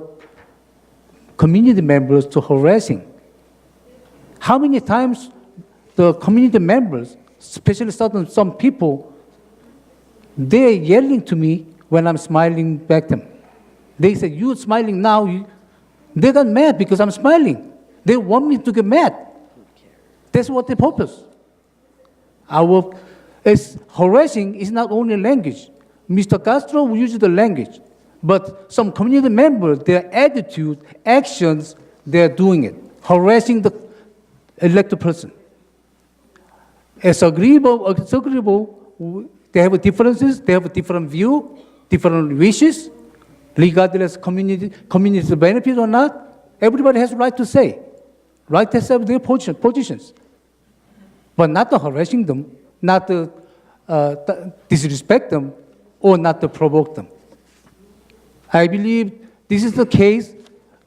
community members to harassing. How many times the community members, especially some people, they're yelling to me when I'm smiling back at them. They say, "You're smiling now." They got mad because I'm smiling. They want me to get mad. That's what the purpose. Harassing is not only language. Mr. Castro will use the language, but some community members, their attitude, actions, they're doing it, harassing the elected person. It's agreeable, they have differences, they have a different view, different wishes, regardless community benefit or not. Everybody has the right to say, right to have their positions, but not to harassing them, not to disrespect them, or not to provoke them. I believe this is the case.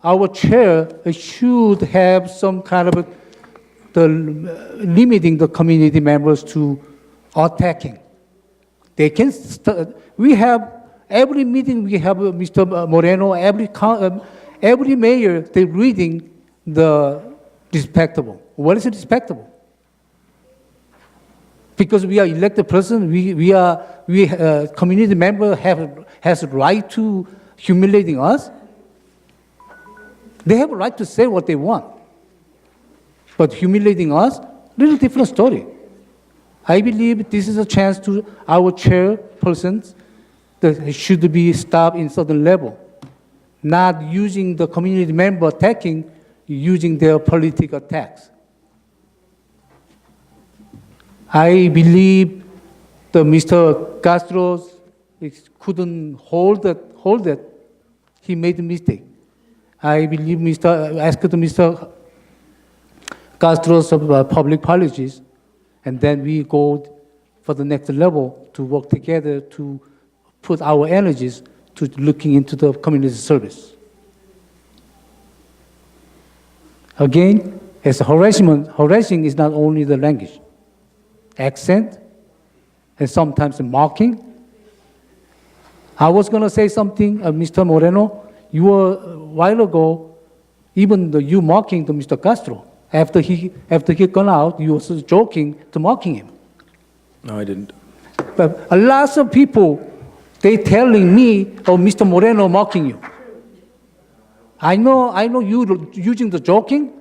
Our chair should have some kind of limiting the community members to attacking. They can. We have every meeting. We have Mr. Moreno. Every mayor. They're reading the respectable. What is respectable? Because we are elected person, community member has a right to humiliating us. They have a right to say what they want. But humiliating us, little different story. I believe this is a chance to our chairpersons that it should be stopped in certain level, not using the community member attacking, using their political attacks. I believe that Mr. Castro couldn't hold it. He made a mistake. I believe asked Mr. Castro's public apologies, and then we go for the next level to work together to put our energies to looking into the community service. Again, as harassing is not only the language. Accent, and sometimes mocking. I was going to say something, Mr. Moreno. You were a while ago, even you mocking to Mr. Castro. After he gone out, you were joking to mocking him.
No, I didn't.
But a lot of people, they telling me, "Oh, Mr. Moreno mocking you." I know you using the joking,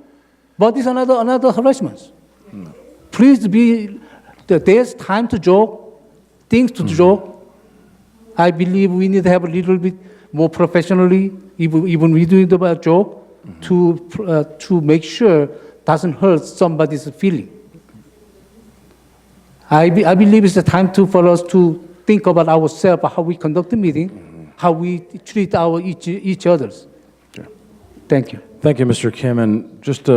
but it's another harassment. No. Please be. There's time to joke, things to joke. I believe we need to have a little bit more professionally, even we doing the joke, to make sure doesn't hurt somebody's feeling. I believe it's the time for us to think about ourselves, how we conduct the meeting, how we treat each others.
Sure.
Thank you.
Thank you, Mr. Kim. And just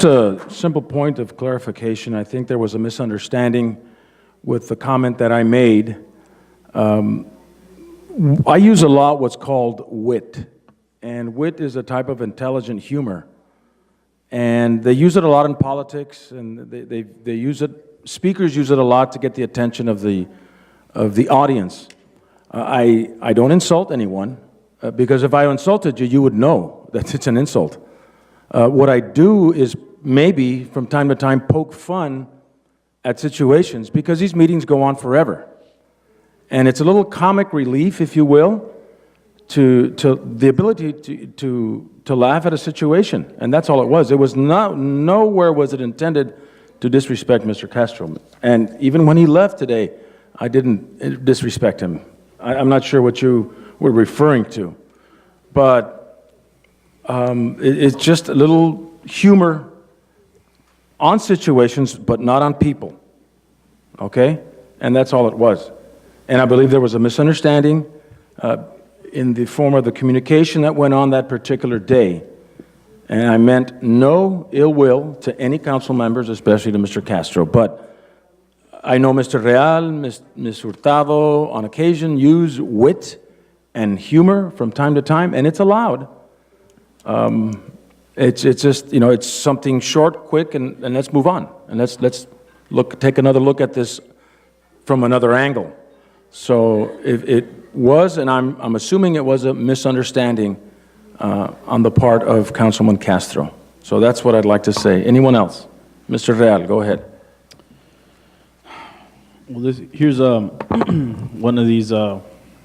a simple point of clarification. I think there was a misunderstanding with the comment that I made. I use a lot what's called wit, and wit is a type of intelligent humor, and they use it a lot in politics, and they use it. Speakers use it a lot to get the attention of the audience. I don't insult anyone because if I insulted you, you would know that it's an insult. What I do is maybe from time to time poke fun at situations because these meetings go on forever. And it's a little comic relief, if you will, to the ability to laugh at a situation. And that's all it was. It was nowhere was it intended to disrespect Mr. Castro. And even when he left today, I didn't disrespect him. I'm not sure what you were referring to. But it's just a little humor on situations, but not on people, okay? And that's all it was. And I believe there was a misunderstanding. in the form of the communication that went on that particular day. And I meant no ill will to any council members, especially to Mr. Castro. But I know Mr. Real, Ms. Hurtado, on occasion, use wit and humor from time to time, and it's allowed. It's just, you know, it's something short, quick, and let's move on. And let's take another look at this from another angle. So if it was, and I'm assuming it was a misunderstanding on the part of Councilman Castro. So that's what I'd like to say. Anyone else? Mr. Real, go ahead.
Well, here's one of these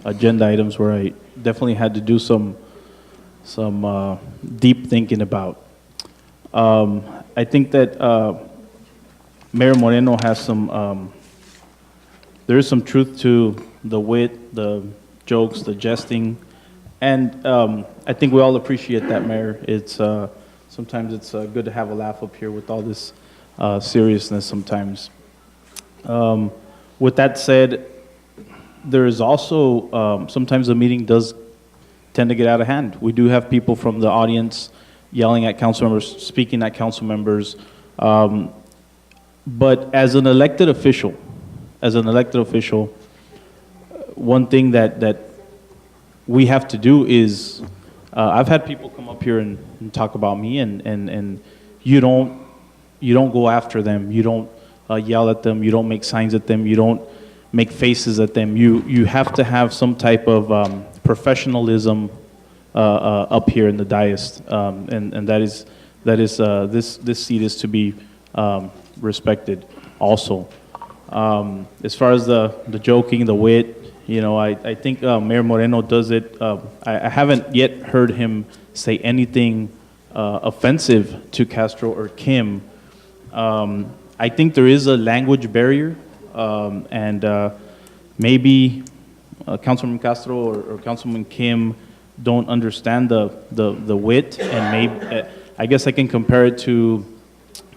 agenda items where I definitely had to do some deep thinking about. I think that Mayor Moreno has there is some truth to the wit, the jokes, the jesting, and I think we all appreciate that, Mayor. It's sometimes it's good to have a laugh up here with all this seriousness sometimes. With that said, there is also sometimes the meeting does tend to get out of hand. We do have people from the audience yelling at council members, speaking at council members. But as an elected official, one thing that we have to do is, I've had people come up here and talk about me, and you don't go after them. You don't yell at them. You don't make signs at them. You don't make faces at them. You have to have some type of professionalism up here in the dais, and this seat is to be respected also. As far as the joking, the wit, you know, I think Mayor Moreno does it. I haven't yet heard him say anything offensive to Castro or Kim. I think there is a language barrier, and maybe Councilman Castro or Councilman Kim don't understand the wit, and maybe I guess I can compare it to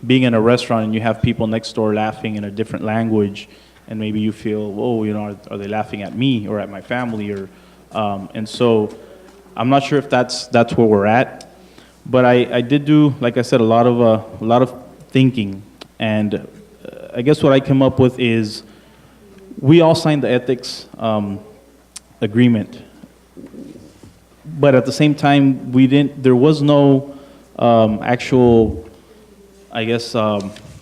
being in a restaurant and you have people next door laughing in a different language, and maybe you feel, whoa, you know, are they laughing at me or at my family, or and so I'm not sure if that's where we're at, but I did do, like I said, a lot of thinking, and I guess what I came up with is we all signed the ethics agreement, but at the same time there was no actual, I guess,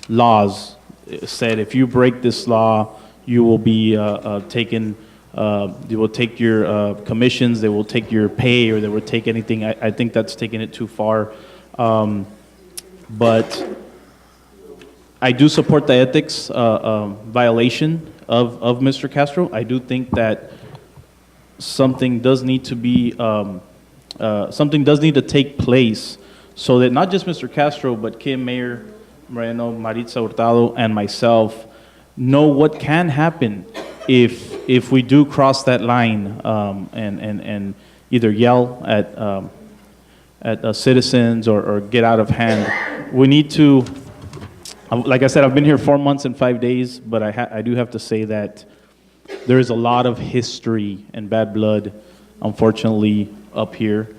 laws. It said if you break this law, you will be taken, they will take your commissions, they will take your pay, or they will take anything. I think that's taking it too far. But I do support the ethics violation of Mr. Castro. I do think that something does need to be, something does need to take place so that not just Mr. Castro, but Kim, Mayor Moreno, Maritza Hurtado, and myself know what can happen if we do cross that line and either yell at citizens or get out of hand. We need to, like I said, I've been here 4 months and 5 days, but I do have to say that there is a lot of history and bad blood, unfortunately, up here.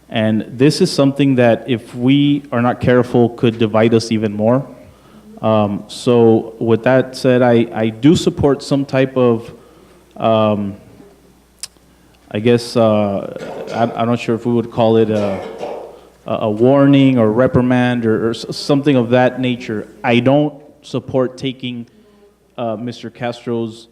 And this is something that, if we are not careful, could divide us even more. So with that said, I do support some type of, I guess, I'm not sure if we would call it a warning or reprimand or something of that nature. I don't support taking Mr. Castro's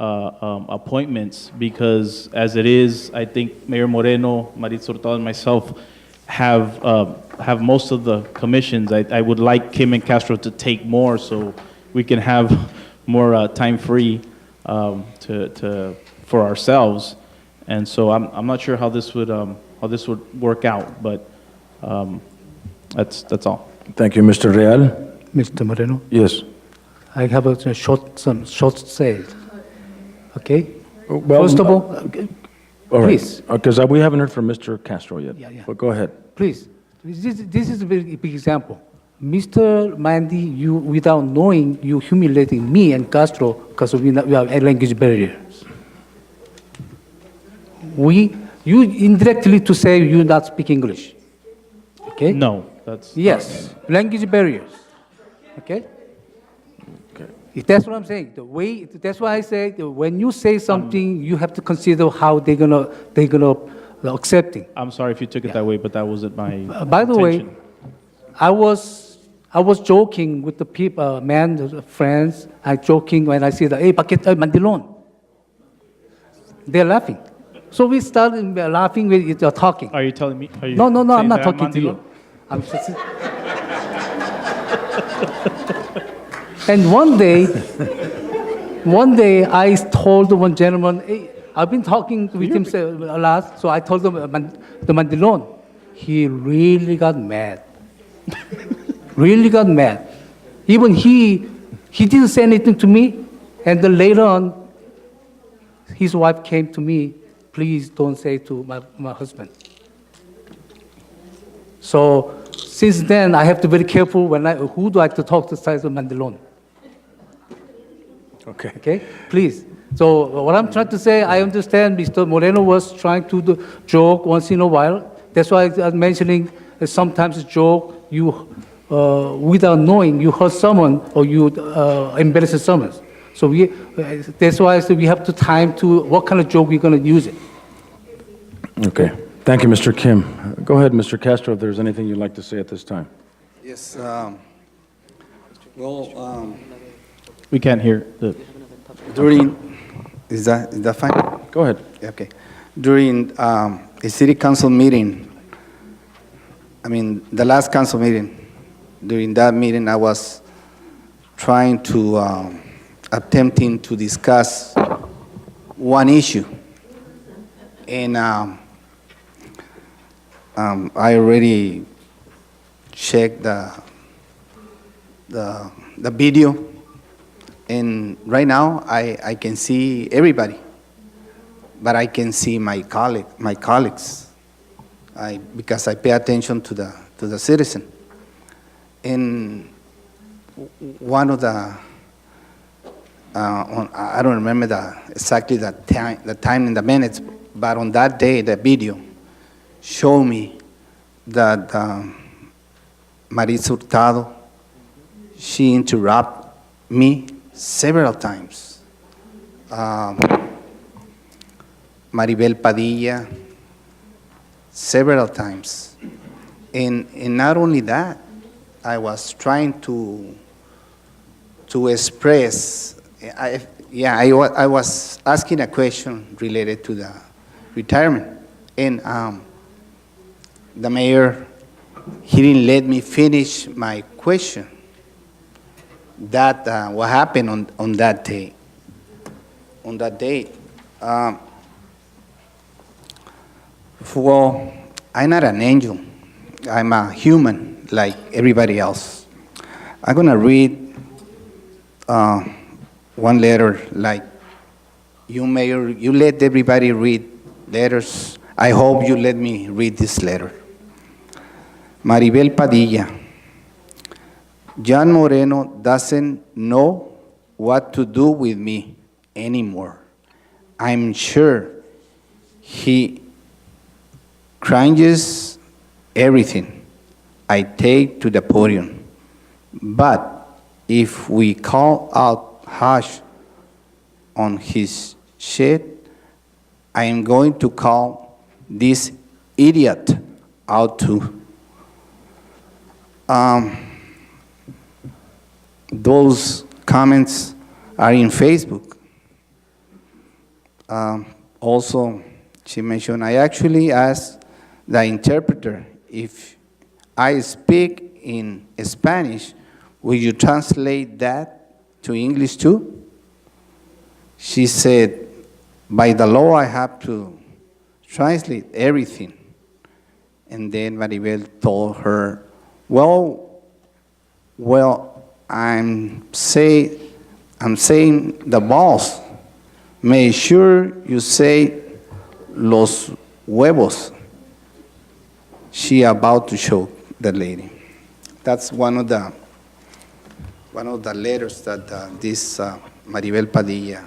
appointments, because as it is, I think Mayor Moreno, Maritza Hurtado, and myself have most of the commissions. I would like Kim and Castro to take more so we can have more time free for ourselves. And so I'm not sure how this would work out, but that's all.
Thank you, Mr. Real.
Mr. Moreno,
Yes.
I have some short say. Okay?
Well,
First of all,
all right.
please.
Because we haven't heard from Mr. Castro yet.
Yeah.
But go ahead.
Please, this is a big example. Mr. Mandy, you, without knowing, you humiliating me and We have a language barrier. You You indirectly to say you not speak English. Okay?
No, that's.
Yes, language barriers. Okay? That's what I'm saying. That's why I say that when you say something, you have to consider how they're gonna accept it.
I'm sorry if you took it that way, but that wasn't my
By the way,
intention.
I was joking with the people, friends. I joking when I see the hey, bakit mandilon? They're laughing. So we started laughing with talking.
Are you telling me? Are you
No, I'm
saying
not
that I'm
talking to you.
mandilon?
I'm just, and one day I told one gentleman, hey, I've been talking with him a lot, so I told him the mandilon. He really got mad. Really got mad. Even he didn't say anything to me, and then later on, his wife came to me, please don't say to my husband. So since then, I have to be very careful who do I have to talk to size of mandilon. Okay, please. So what I'm trying to say, I understand Mr. Moreno was trying to joke once in a while. That's why I'm mentioning that sometimes joke, you, without knowing, you hurt someone or you embarrass someone. So that's why I said we have to time to what kind of joke we're going to use it.
Okay. Thank you, Mr. Kim. Go ahead, Mr. Castro, if there's anything you'd like to say at this time.
Yes,
We can't hear the.
is that fine?
Go ahead.
Okay. During a city council meeting, the last council meeting, during that meeting, I was trying to, attempting to discuss one issue. And I already checked the video. And right now, I can see everybody, but I can see my colleagues, because I pay attention to the citizen. And one of the, I don't remember exactly the time in the minutes, but on that day, the video showed me that Marisa Hurtado, she interrupted me several times. Maribel Padilla, several times. And not only that, I was trying to express, I was asking a question related to the retirement. And the mayor, he didn't let me finish my question. That what happened on that day. On that day, well, I'm not an angel. I'm a human like everybody else. I'm gonna read one letter like you, Mayor. You let everybody read letters. I hope you let me read this letter. Maribel Padilla. John Moreno doesn't know what to do with me anymore. I'm sure he cringes everything I take to the podium. But if we call out hush on his shit, I am going to call this idiot out too. Those comments are in Facebook. Also, she mentioned, I actually asked the interpreter, if I speak in Spanish, will you translate that to English too? She said, by the law, I have to translate everything. And then Maribel told her, well, I'm saying the boss. Make sure you say los huevos. She about to show the lady. That's one of the letters that this Maribel Padilla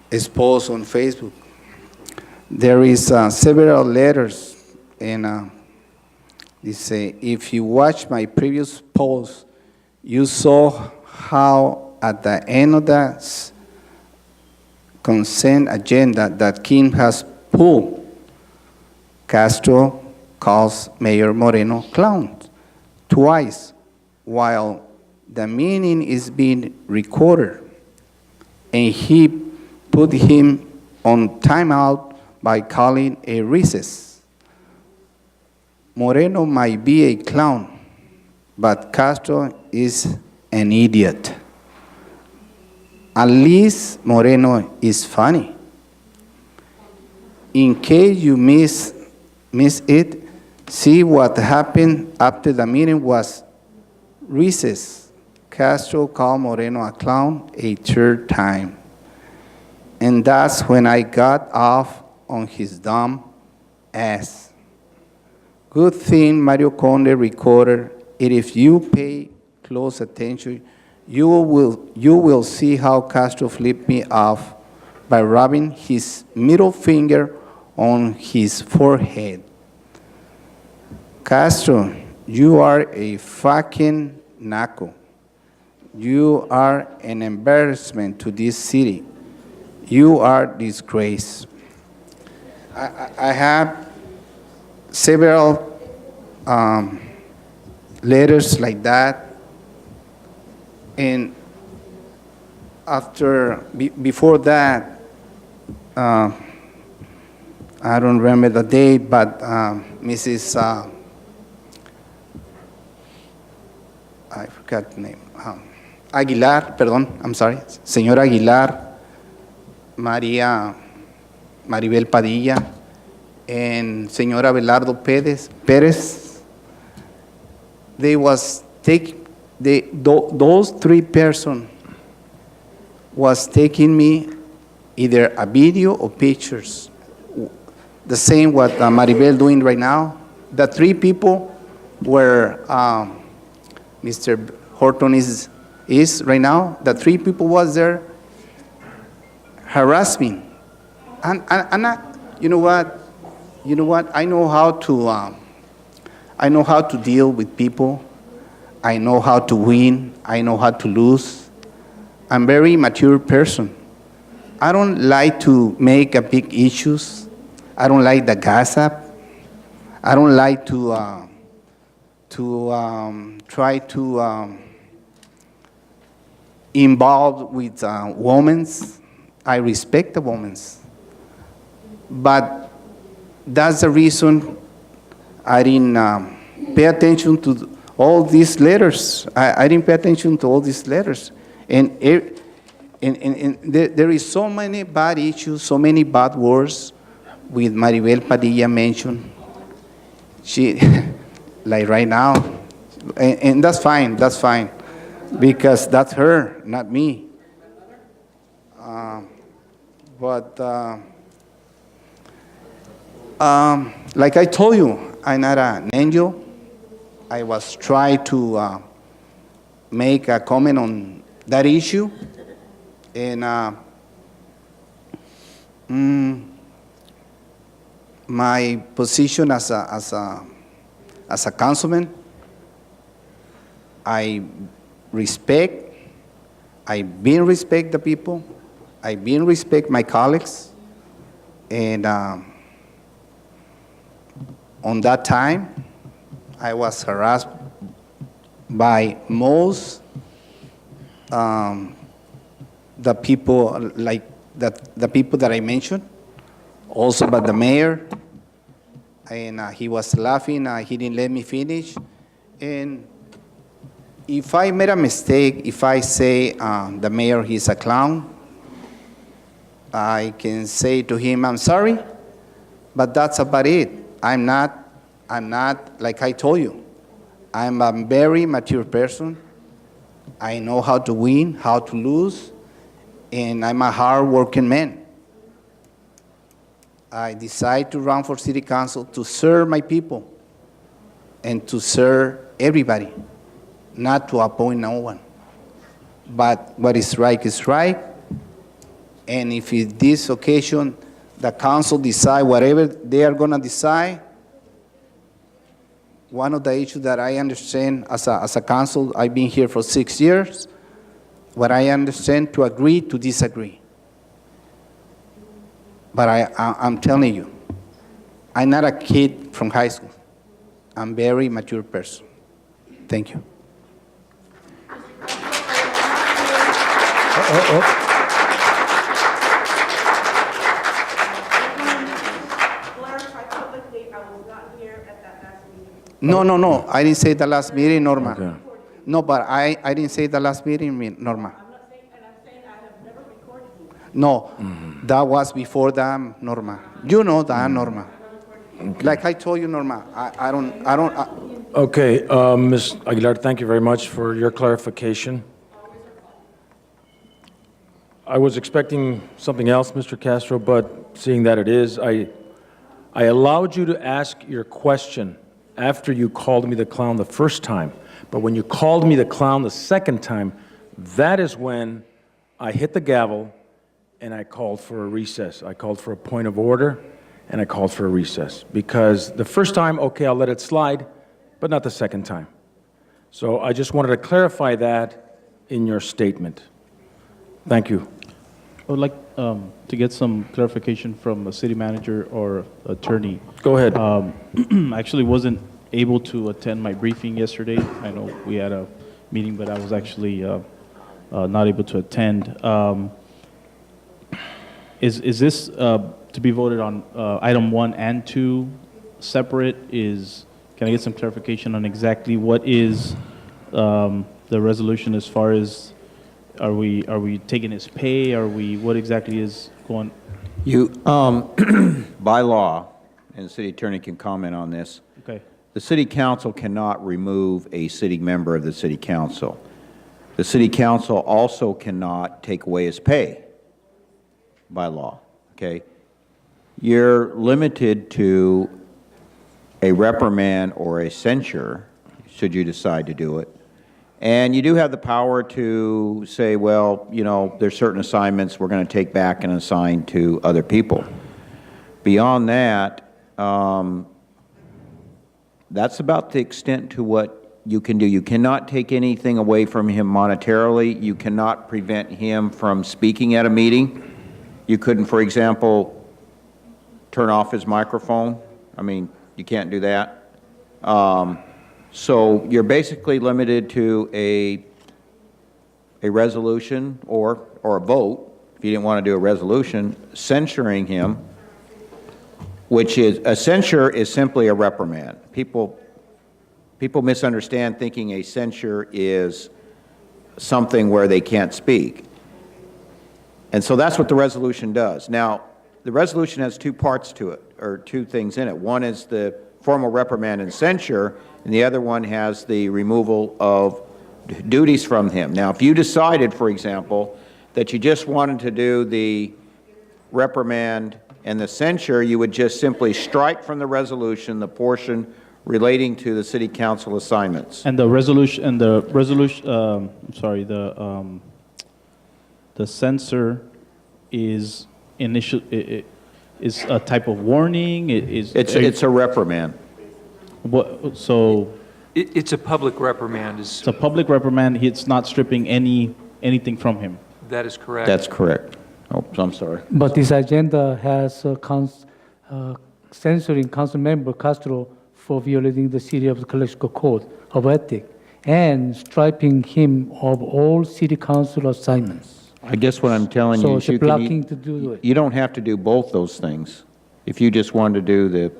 exposed on Facebook. there is several letters, and they say, if you watch my previous post, you saw how at the end of the consent agenda that Kim has pulled, Castro calls Mayor Moreno clown twice, while the meeting is being recorded, and he put him on timeout by calling a recess. Moreno might be a clown, but Castro is an idiot. At least Moreno is funny. In case you miss it, see what happened after the meeting was recess. Castro called Moreno a clown a third time. And that's when I got off on his dumb ass. Good thing Mario Conde recorded it. If you pay close attention, you will see how Castro flipped me off by rubbing his middle finger on his forehead. Castro, you are a fucking naco. You are an embarrassment to this city. You are disgrace. I have several letters like that, and before that, I don't remember the date, but Mrs. I forgot the name. Aguilar, perdón, I'm sorry. Señora Aguilar, Maribel Padilla, and Señora Belardo Pérez. They was those three persons was taking me either a video or pictures. The same what Maribel doing right now. The three people where Mr. Horton is right now. The three people was there harassing, and you know what? I know how to deal with people. I know how to win. I know how to lose. I'm a very mature person. I don't like to make a big issues. I don't like the gossip. I don't like to try to involve with women. I respect the women, but that's the reason I didn't pay attention to all these letters. I didn't pay attention to all these letters, and there is so many bad issues, so many bad words with Maribel Padilla mentioned. She, like right now, and that's fine, because that's her, not me. But like I told you, I'm not an angel. I was trying to make a comment on that issue, and my position as a councilman, I respect the people, I respect my colleagues, and on that time, I was harassed by most the people, like the people that I mentioned, also by the mayor, and he was laughing, he didn't let me finish. And if I made a mistake, if I say the mayor, he's a clown, I can say to him, I'm sorry, but that's about it. I'm not, like I told you, I'm a very mature person. I know how to win, how to lose, and I'm a hard-working man. I decided to run for city council to serve my people and to serve everybody, not to appoint no one. But what is right is right, and if in this occasion the council decide whatever they are going to decide. One of the issues that I understand as a council, I've been here for 6 years, what I understand to agree to disagree. But I'm telling you, I'm not a kid from high school. I'm a very mature person. Thank you. No. I didn't say the last meeting, Norma.
Okay.
No, but I didn't say the last meeting, Norma. I'm not saying, and I'm saying I have never recorded you. No, that was before that, Norma. You know that, Norma. Like I told you, Norma, I don't.
Okay, Ms. Aguilar, thank you very much for your clarification. I was expecting something else, Mr. Castro, but seeing that it is, I allowed you to ask your question after you called me the clown the first time. But when you called me the clown the second time, that is when I hit the gavel and I called for a recess. I called for a point of order and I called for a recess. Because the first time, okay, I'll let it slide, but not the second time. So I just wanted to clarify that in your statement. Thank you.
I would like to get some clarification from a city manager or attorney.
Go ahead.
I actually wasn't able to attend my briefing yesterday. I know we had a meeting, but I was actually not able to attend. Is this to be voted on item 1 and 2 separate? Can I get some clarification on exactly what is the resolution as far as are we taking his pay? What exactly is going?
You, by law, and the city attorney can comment on this,
Okay.
the city council cannot remove a city member of the city council. The city council also cannot take away his pay by law, okay? You're limited to a reprimand or a censure, should you decide to do it. And you do have the power to say, well, you know, there's certain assignments we're going to take back and assign to other people. Beyond that, that's about the extent to what you can do. You cannot take anything away from him monetarily. You cannot prevent him from speaking at a meeting. You couldn't, for example, turn off his microphone. I mean, you can't do that. So you're basically limited to a resolution or a vote, if you didn't want to do a resolution, censuring him, which is, a censure is simply a reprimand. People misunderstand thinking a censure is something where they can't speak. And so that's what the resolution does. Now, the resolution has 2 parts to it, or 2 things in it. One is the formal reprimand and censure, and the other one has the removal of duties from him. Now, if you decided, for example, that you just wanted to do the reprimand and the censure, you would just simply strike from the resolution the portion relating to the city council assignments.
And the resolution, the censor is is a type of warning.
It's a reprimand.
What, so
It's a public reprimand.
it's a public reprimand. It's not stripping anything from him.
That is correct.
That's correct. Oh, I'm sorry.
But this agenda has censoring Council Member Castro for violating the City of CoCLX Code of Ethics and striping him of all City Council assignments.
I guess what I'm telling you
So
is
the
you
blocking to do it.
you don't have to do both those things. If you just wanted to do the,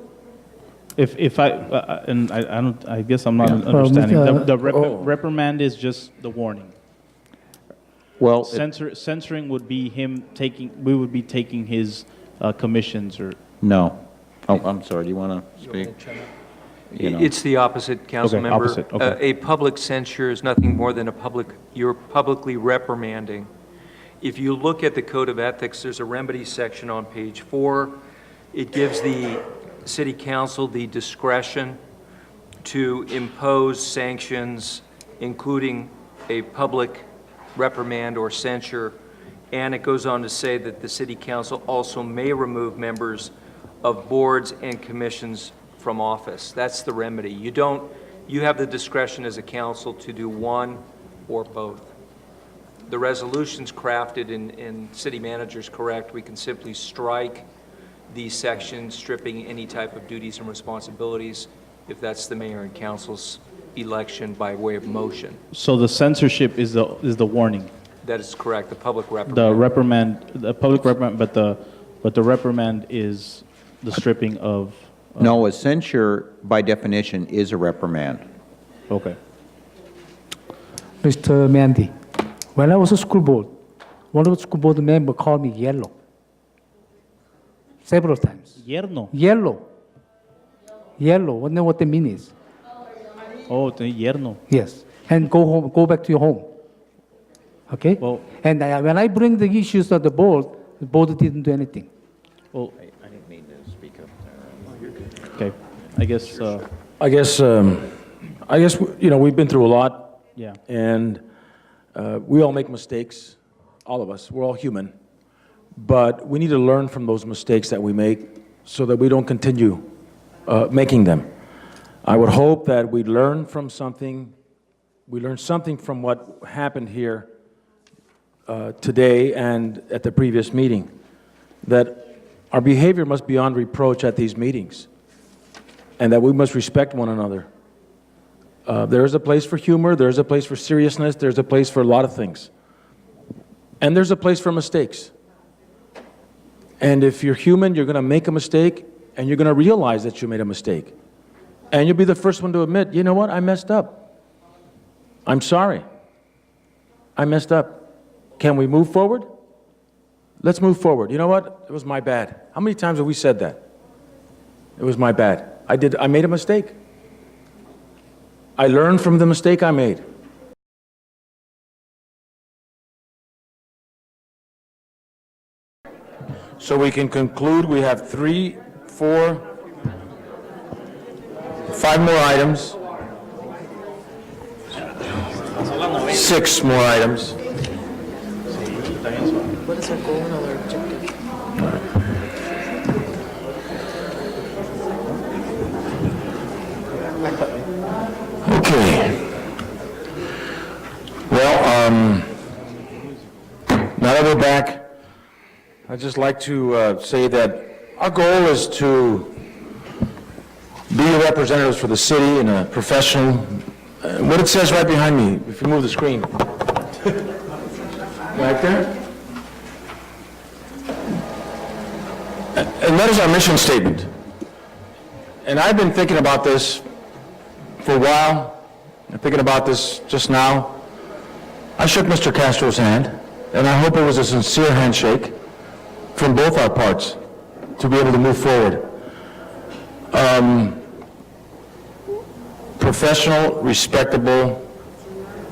If I guess I'm not understanding. The reprimand is just the warning.
well,
Censoring would be we would be taking his commissions or.
no. Oh, I'm sorry. Do you want to speak? You know.
It's the opposite, council member.
opposite, okay.
A public censure is nothing more than you're publicly reprimanding. If you look at the Code of Ethics, there's a remedy section on page 4. It gives the city council the discretion to impose sanctions, including a public reprimand or censure, And it goes on to say that the city council also may remove members of boards and commissions from office. That's the remedy. You have the discretion as a council to do one or both. The resolution's crafted and city manager's correct. We can simply strike these sections, stripping any type of duties and responsibilities if that's the mayor and council's election by way of motion.
So the censorship is the warning.
That is correct, the public reprimand.
The public reprimand, but the reprimand is the stripping of.
No, a censure, by definition, is a reprimand.
Okay.
Mr. Mandy, when I was a school board, one of the school board members called me yellow. Several times.
Yerno.
Yellow. Yellow. Wonder what the mean is.
Oh, the yerno.
Yes. And go home, go back to your home. Okay?
Well,
and when I bring the issues to the board didn't do anything.
well,
I didn't mean to speak up.
okay. I guess,
We've been through a lot.
yeah.
And we all make mistakes, all of us. We're all human. But we need to learn from those mistakes that we make so that we don't continue making them. I would hope that we learn from something. We learn something from what happened here today and at the previous meeting, that our behavior must be beyond reproach at these meetings, and that we must respect one another. There is a place for humor, there's a place for seriousness, there's a place for a lot of things. And there's a place for mistakes. And if you're human, you're going to make a mistake, and you're going to realize that you made a mistake. And you'll be the first one to admit, you know what, I messed up. I'm sorry. I messed up. Can we move forward? Let's move forward. You know what? It was my bad. How many times have we said that? It was my bad. I made a mistake. I learned from the mistake I made. So we can conclude we have 3, 4, 5 more items. 6 more items.
What is our goal and our objective?
Okay. Well, now that we're back, I'd just like to say that our goal is to be your representatives for the city in a professional. What it says right behind me, if you move the screen. Right there? And that is our mission statement. And I've been thinking about this for a while. I'm thinking about this just now. I shook Mr. Castro's hand, and I hope it was a sincere handshake from both our parts to be able to move forward. Professional, respectable,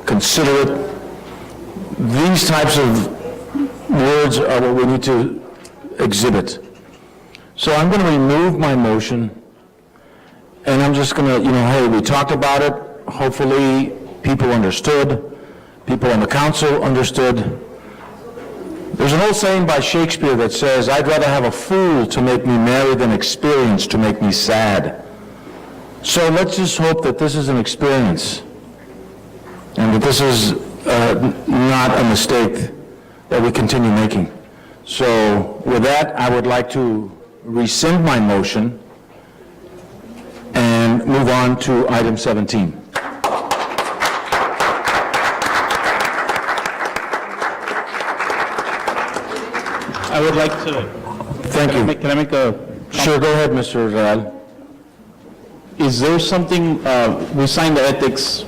considerate. These types of words are what we need to exhibit. So I'm going to remove my motion, and I'm just going to, hey, we talked about it. Hopefully people understood. People on the council understood. There's an old saying by Shakespeare that says, I'd rather have a fool to make me merry than experience to make me sad. So let's just hope that this is an experience and that this is not a mistake that we continue making. So with that, I would like to rescind my motion and move on to item 17.
I would like to.
Thank you.
Can I make a?
Sure, go ahead, Mr. Real.
Is there something, we signed the ethics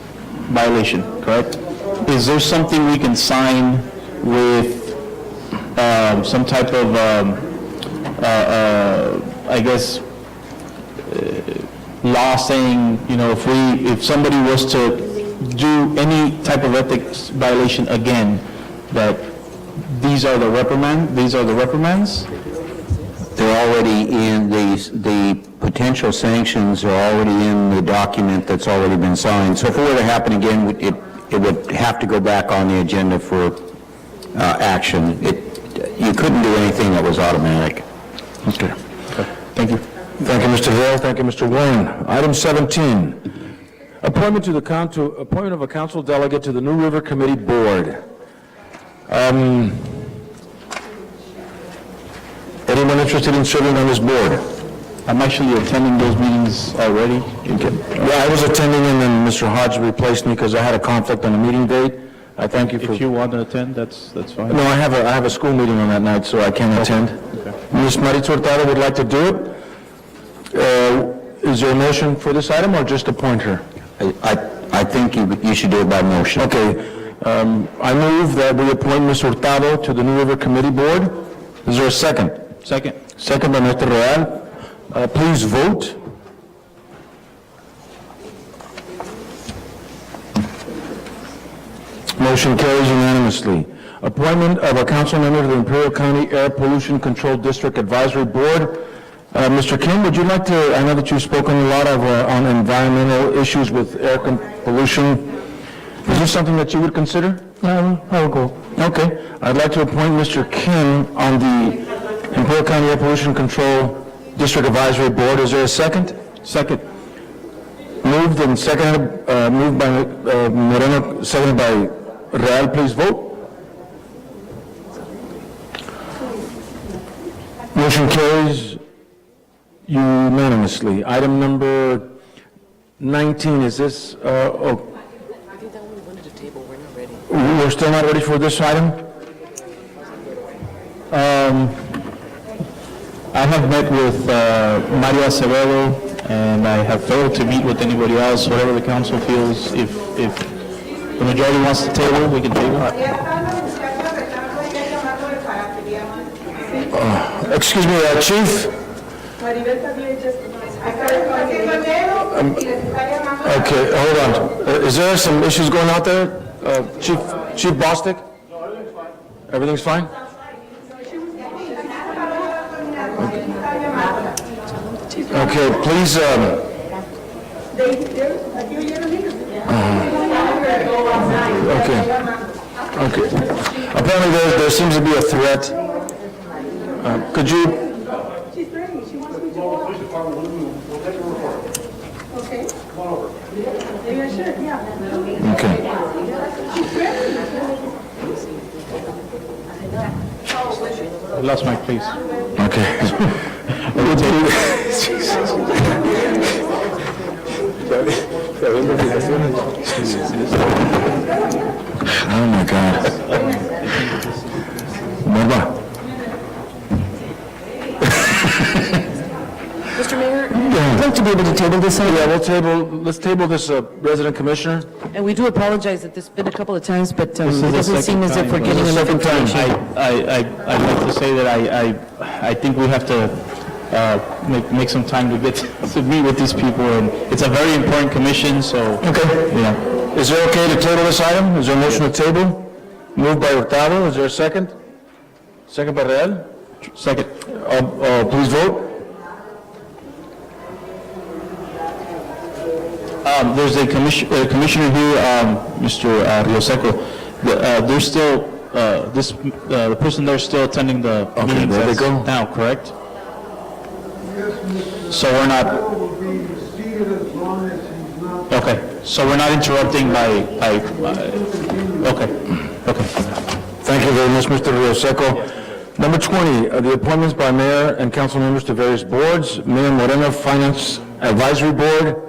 violation, correct? Is there something we can sign with some type of, law saying, if somebody was to do any type of ethics violation again, that these are the reprimands?
They're already in, the potential sanctions are already in the document that's already been signed. So if it were to happen again, it would have to go back on the agenda for action. You couldn't do anything that was automatic.
Okay. Thank you. Thank you, Mr. Hill. Thank you, Mr. Warren. Item 17, appointment of a council delegate to the New River Committee Board. Anyone interested in serving on this board?
I'm actually attending those meetings already.
Yeah, I was attending, and then Mr. Hodge replaced me because I had a conflict on a meeting date. I thank you for...
If you want to attend, that's fine.
No, I have a school meeting on that night, so I can't attend.
Okay.
Ms. Maritza Hurtado would like to do it. Is there a motion for this item, or just appoint her?
I think you should do it by motion.
Okay. I move that we appoint Ms. Hurtado to the New River Committee Board. Is there a second?
Second.
Second by Mr. Real. Please vote. Motion carries unanimously. Appointment of a council member to the Imperial County Air Pollution Control District Advisory Board. Mr. Kim, would you like to, I know that you've spoken a lot on environmental issues with air pollution. Is this something that you would consider?
I'll go.
Okay. I'd like to appoint Mr. Kim on the Imperial County Air Pollution Control District Advisory Board. Is there a second? Second. Moved and seconded, moved by Moreno, seconded by Real. Please vote. Motion carries unanimously. Item number 19, is this,
I think that one we wanted to table, we're not ready.
we're still not ready for this item?
I have met with Mario Acevedo, and I have failed to meet with anybody else. Whatever the council feels, if the majority wants to table, we can table.
Excuse me, Chief? Okay, hold on. Is there some issues going out there? Chief Bostic? No, everything's fine. Everything's fine? Okay, please, okay. Apparently there seems to be a threat. Could you?
She's threatening, she wants me to walk. Okay. Come on over. Maybe I should, yeah.
Okay.
She's threatening.
I lost my place.
Okay. Oh my God. Baba.
Mr. Mayor, I'd like to be able to table this item.
Yeah, let's table this resident commissioner.
And we do apologize that this has been a couple of times, but it
This is the
doesn't seem as if
second
we're
time.
getting
This is the
enough
second time.
information.
I'd like to say that I think we have to make some time to get to meet with these people, and it's a very important commission, so.
Okay.
Yeah.
Is it okay to table this item? Is there a motion to table? Moved by Hurtado. Is there a second? Second by Real?
Second.
Please vote.
There's a commissioner here, Mr. Rioseco. There's still, the person there's still attending the meetings
there they
as
go.
now, correct? So we're not, okay, so we're not interrupting by okay.
Thank you very much, Mr. Rioseco. Number 20, the appointments by mayor and council members to various boards. Mayor Moreno, Finance Advisory Board.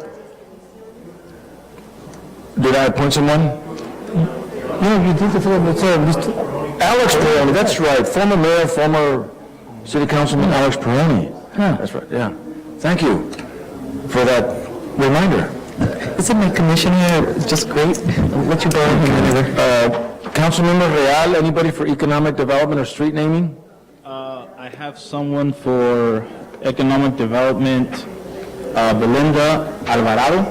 Did I appoint someone?
No, you did the form, it's Mr.
Alex Peroni, that's right. Former mayor, former city councilman Alex Peroni.
Yeah.
That's right, yeah. Thank you for that reminder.
Isn't my commissioner just great? What you borrowing whenever?
Councilmember Real, anybody for economic development or street naming?
I have someone for economic development, Belinda Alvarado.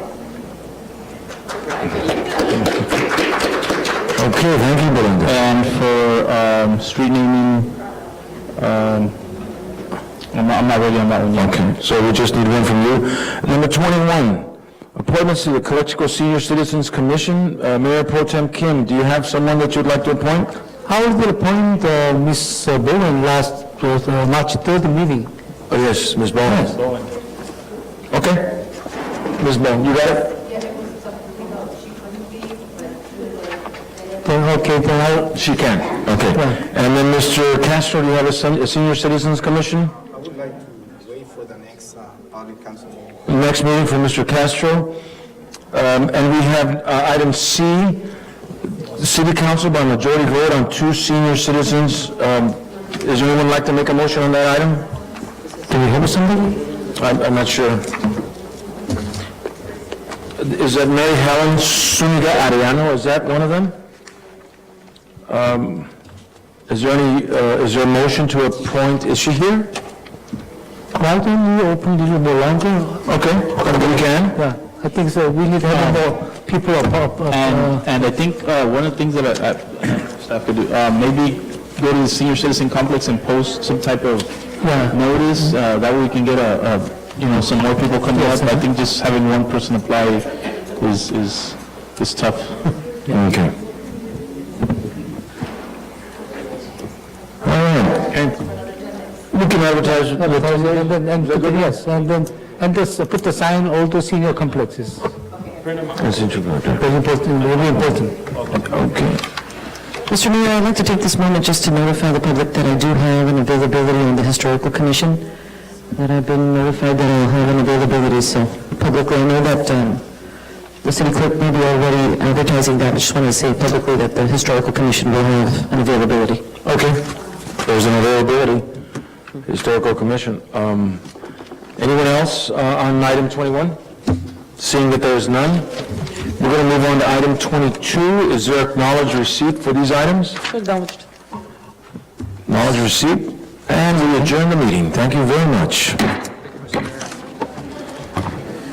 Okay, thank you, Belinda.
And for street naming, I'm not ready on that one yet.
Okay, so we just need one from you. Number 21, appointments to the Calexico Senior Citizens Commission. Mayor Pro Tem Kim, do you have someone that you'd like to appoint?
How was the appoint Ms. Bowen last, was March 3rd meeting?
Oh, yes, Ms. Bowen. Okay. Ms. Bowen, you got it?
Okay, then I'll,
She can, okay.
Yeah.
And then, Mr. Castro, do you have a Senior Citizens Commission?
I would like to wait for the next public council meeting.
Next meeting for Mr. Castro. And we have item C, the City Council by majority vote on 2 senior citizens. Does anyone like to make a motion on that item?
can we have somebody?
I'm not sure. Is that Mary Helen Zuniga Ariano? Is that one of them? Is there a motion to appoint, is she here?
Why don't we open a little more longer?
Okay, we can.
Yeah, I think so, we need to have more people
And I think one of the things that staff could do, maybe go to the senior citizen complex and post some type of notice, that way we can get some more people coming up. I think just having one person apply is tough.
Okay. All right. We can advertise it.
yes, and just put the sign all the senior complexes.
That's interesting.
Very important, very important.
Okay.
Mr. Mayor, I'd like to take this moment just to notify the public that I do have an availability on the Historical Commission, that I've been notified that I'll have an availability, so publicly, I know that the city clerk may be already advertising that. I just want to say publicly that the Historical Commission will have an availability.
Okay. There's an availability. Historical Commission. Anyone else on item 21? Seeing that there's none, we're going to move on to item 22. Is there acknowledged receipt for these items?
Acknowledged.
Acknowledged receipt, and we adjourn the meeting. Thank you very much.